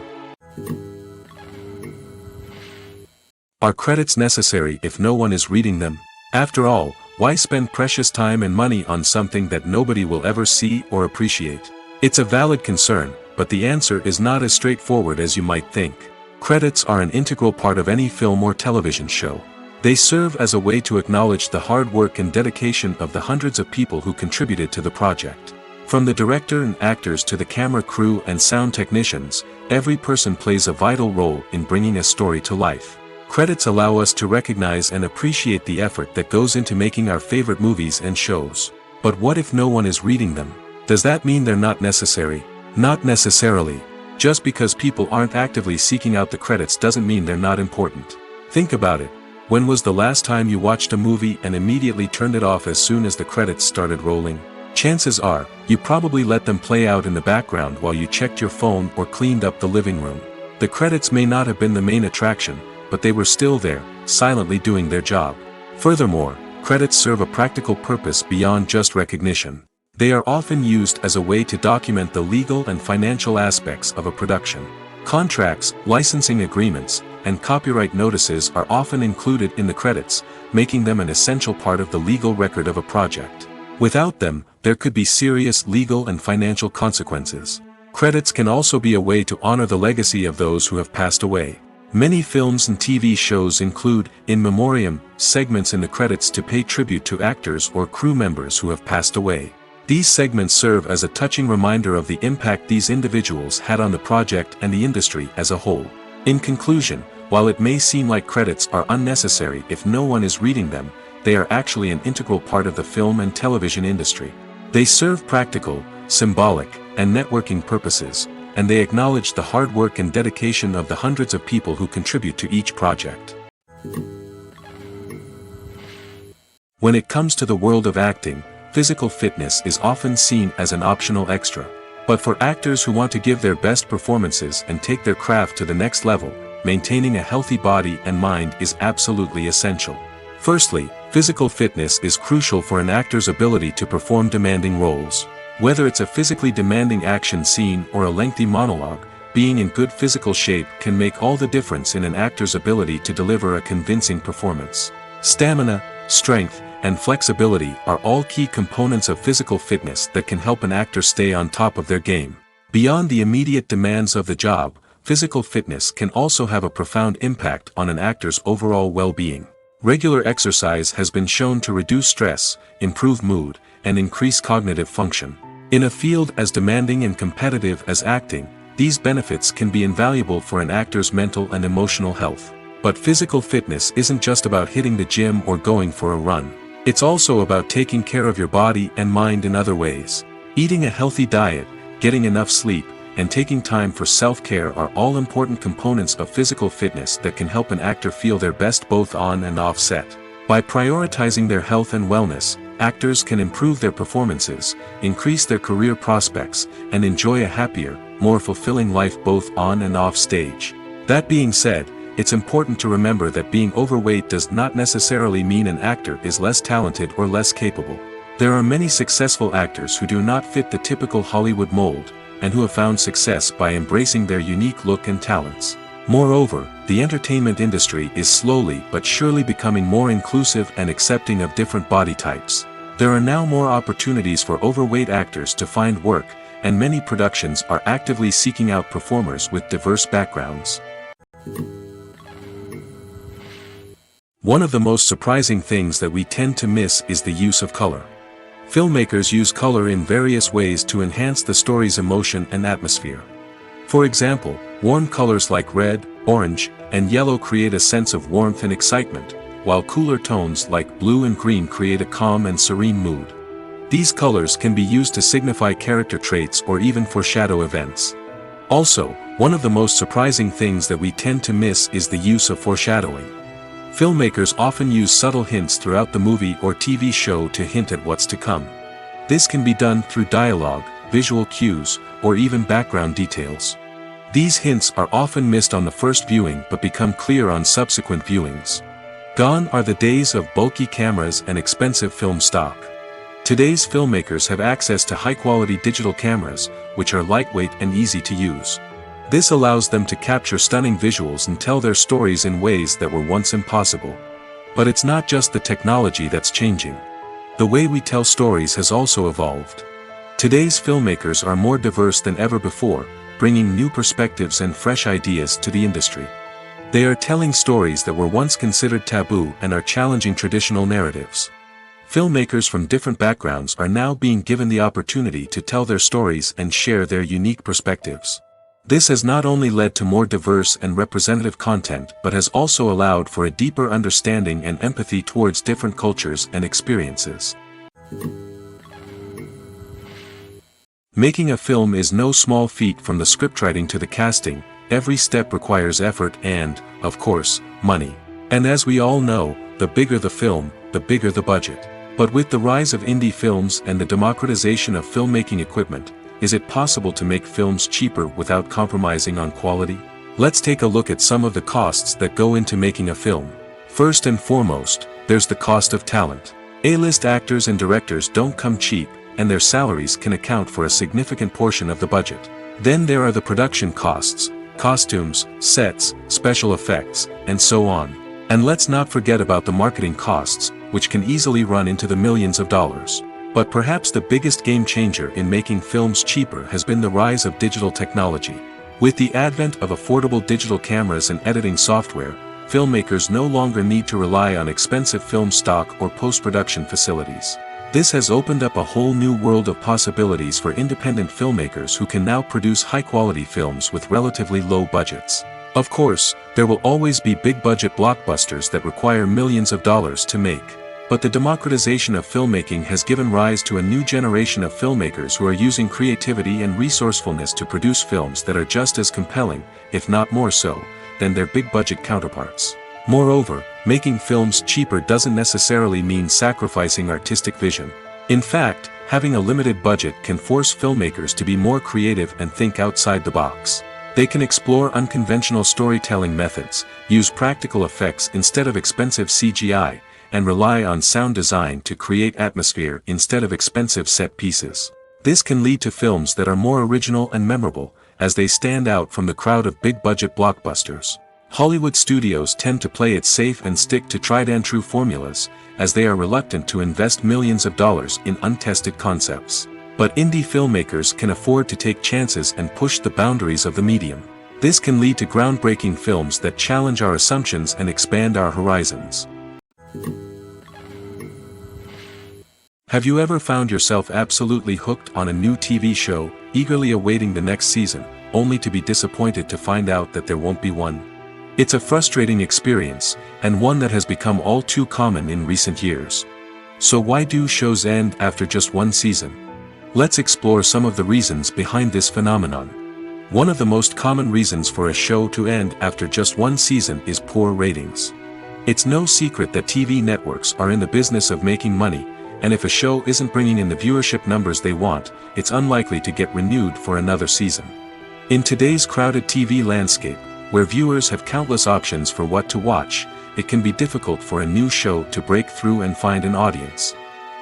Are credits necessary if no one is reading them? After all, why spend precious time and money on something that nobody will ever see or appreciate? It's a valid concern, but the answer is not as straightforward as you might think. Credits are an integral part of any film or television show. They serve as a way to acknowledge the hard work and dedication of the hundreds of people who contributed to the project. From the director and actors to the camera crew and sound technicians, every person plays a vital role in bringing a story to life. Credits allow us to recognize and appreciate the effort that goes into making our favorite movies and shows. But what if no one is reading them? Does that mean they're not necessary? Not necessarily. Just because people aren't actively seeking out the credits doesn't mean they're not important. Think about it. When was the last time you watched a movie and immediately turned it off as soon as the credits started rolling? Chances are, you probably let them play out in the background while you checked your phone or cleaned up the living room. The credits may not have been the main attraction, but they were still there, silently doing their job. Furthermore, credits serve a practical purpose beyond just recognition. They are often used as a way to document the legal and financial aspects of a production. Contracts, licensing agreements, and copyright notices are often included in the credits, making them an essential part of the legal record of a project. Without them, there could be serious legal and financial consequences. Credits can also be a way to honor the legacy of those who have passed away. Many films and TV shows include in memoriam segments in the credits to pay tribute to actors or crew members who have passed away. These segments serve as a touching reminder of the impact these individuals had on the project and the industry as a whole. In conclusion, while it may seem like credits are unnecessary if no one is reading them, they are actually an integral part of the film and television industry. They serve practical, symbolic, and networking purposes, and they acknowledge the hard work and dedication of the hundreds of people who contribute to each project. When it comes to the world of acting, physical fitness is often seen as an optional extra. But for actors who want to give their best performances and take their craft to the next level, maintaining a healthy body and mind is absolutely essential. Firstly, physical fitness is crucial for an actor's ability to perform demanding roles. Whether it's a physically demanding action scene or a lengthy monologue, being in good physical shape can make all the difference in an actor's ability to deliver a convincing performance. Stamina, strength, and flexibility are all key components of physical fitness that can help an actor stay on top of their game. Beyond the immediate demands of the job, physical fitness can also have a profound impact on an actor's overall well-being. Regular exercise has been shown to reduce stress, improve mood, and increase cognitive function. In a field as demanding and competitive as acting, These benefits can be invaluable for an actor's mental and emotional health. But physical fitness isn't just about hitting the gym or going for a run. It's also about taking care of your body and mind in other ways. Eating a healthy diet, getting enough sleep, and taking time for self-care are all important components of physical fitness that can help an actor feel their best both on and off set. By prioritizing their health and wellness, actors can improve their performances, increase their career prospects, and enjoy a happier, more fulfilling life both on and off stage. That being said, it's important to remember that being overweight does not necessarily mean an actor is less talented or less capable. There are many successful actors who do not fit the typical Hollywood mold, and who have found success by embracing their unique look and talents. Moreover, the entertainment industry is slowly but surely becoming more inclusive and accepting of different body types. There are now more opportunities for overweight actors to find work, and many productions are actively seeking out performers with diverse backgrounds. One of the most surprising things that we tend to miss is the use of color. Filmmakers use color in various ways to enhance the story's emotion and atmosphere. For example, warm colors like red, orange, and yellow create a sense of warmth and excitement, while cooler tones like blue and green create a calm and serene mood. These colors can be used to signify character traits or even foreshadow events. Also, one of the most surprising things that we tend to miss is the use of foreshadowing. Filmmakers often use subtle hints throughout the movie or TV show to hint at what's to come. This can be done through dialogue, visual cues, or even background details. These hints are often missed on the first viewing but become clear on subsequent viewings. Gone are the days of bulky cameras and expensive film stock. Today's filmmakers have access to high-quality digital cameras, which are lightweight and easy to use. This allows them to capture stunning visuals and tell their stories in ways that were once impossible. But it's not just the technology that's changing. The way we tell stories has also evolved. Today's filmmakers are more diverse than ever before, bringing new perspectives and fresh ideas to the industry. They are telling stories that were once considered taboo and are challenging traditional narratives. Filmmakers from different backgrounds are now being given the opportunity to tell their stories and share their unique perspectives. This has not only led to more diverse and representative content but has also allowed for a deeper understanding and empathy towards different cultures and experiences. Making a film is no small feat. From the scriptwriting to the casting, every step requires effort and, of course, money. And as we all know, the bigger the film, the bigger the budget. But with the rise of indie films and the democratization of filmmaking equipment, is it possible to make films cheaper without compromising on quality? Let's take a look at some of the costs that go into making a film. First and foremost, there's the cost of talent. A-list actors and directors don't come cheap, and their salaries can account for a significant portion of the budget. Then there are the production costs, costumes, sets, special effects, and so on. And let's not forget about the marketing costs, which can easily run into the millions of dollars. But perhaps the biggest game changer in making films cheaper has been the rise of digital technology. With the advent of affordable digital cameras and editing software, filmmakers no longer need to rely on expensive film stock or post-production facilities. This has opened up a whole new world of possibilities for independent filmmakers who can now produce high-quality films with relatively low budgets. Of course, there will always be big-budget blockbusters that require millions of dollars to make. But the democratization of filmmaking has given rise to a new generation of filmmakers who are using creativity and resourcefulness to produce films that are just as compelling, if not more so, than their big-budget counterparts. Moreover, making films cheaper doesn't necessarily mean sacrificing artistic vision. In fact, having a limited budget can force filmmakers to be more creative and think outside the box. They can explore unconventional storytelling methods, use practical effects instead of expensive CGI, and rely on sound design to create atmosphere instead of expensive set pieces. This can lead to films that are more original and memorable, as they stand out from the crowd of big-budget blockbusters. Hollywood studios tend to play it safe and stick to tried-and-true formulas, as they are reluctant to invest millions of dollars in untested concepts. But indie filmmakers can afford to take chances and push the boundaries of the medium. This can lead to groundbreaking films that challenge our assumptions and expand our horizons. Have you ever found yourself absolutely hooked on a new TV show, eagerly awaiting the next season, only to be disappointed to find out that there won't be one. It's a frustrating experience, and one that has become all too common in recent years. So why do shows end after just one season? Let's explore some of the reasons behind this phenomenon. One of the most common reasons for a show to end after just one season is poor ratings. It's no secret that TV networks are in the business of making money, and if a show isn't bringing in the viewership numbers they want, it's unlikely to get renewed for another season. In today's crowded TV landscape, where viewers have countless options for what to watch, it can be difficult for a new show to break through and find an audience.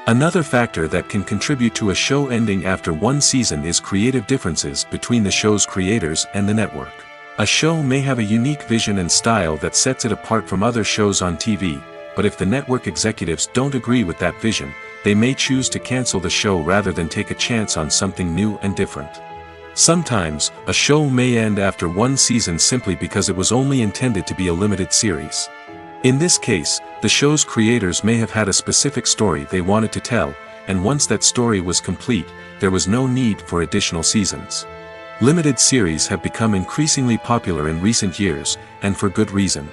Another factor that can contribute to a show ending after one season is creative differences between the show's creators and the network. A show may have a unique vision and style that sets it apart from other shows on TV, but if the network executives don't agree with that vision, they may choose to cancel the show rather than take a chance on something new and different. Sometimes, a show may end after one season simply because it was only intended to be a limited series. In this case, the show's creators may have had a specific story they wanted to tell, and once that story was complete, there was no need for additional seasons. Limited series have become increasingly popular in recent years, and for good reason.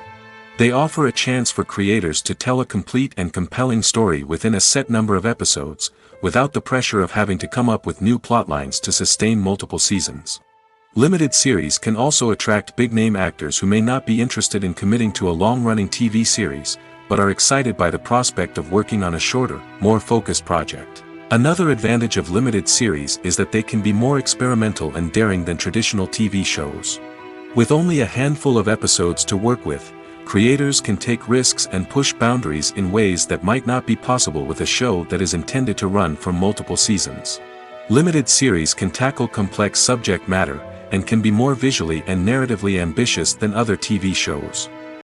They offer a chance for creators to tell a complete and compelling story within a set number of episodes, without the pressure of having to come up with new plotlines to sustain multiple seasons. Limited series can also attract big-name actors who may not be interested in committing to a long-running TV series, but are excited by the prospect of working on a shorter, more focused project. Another advantage of limited series is that they can be more experimental and daring than traditional TV shows. With only a handful of episodes to work with, creators can take risks and push boundaries in ways that might not be possible with a show that is intended to run for multiple seasons. Limited series can tackle complex subject matter, and can be more visually and narratively ambitious than other TV shows.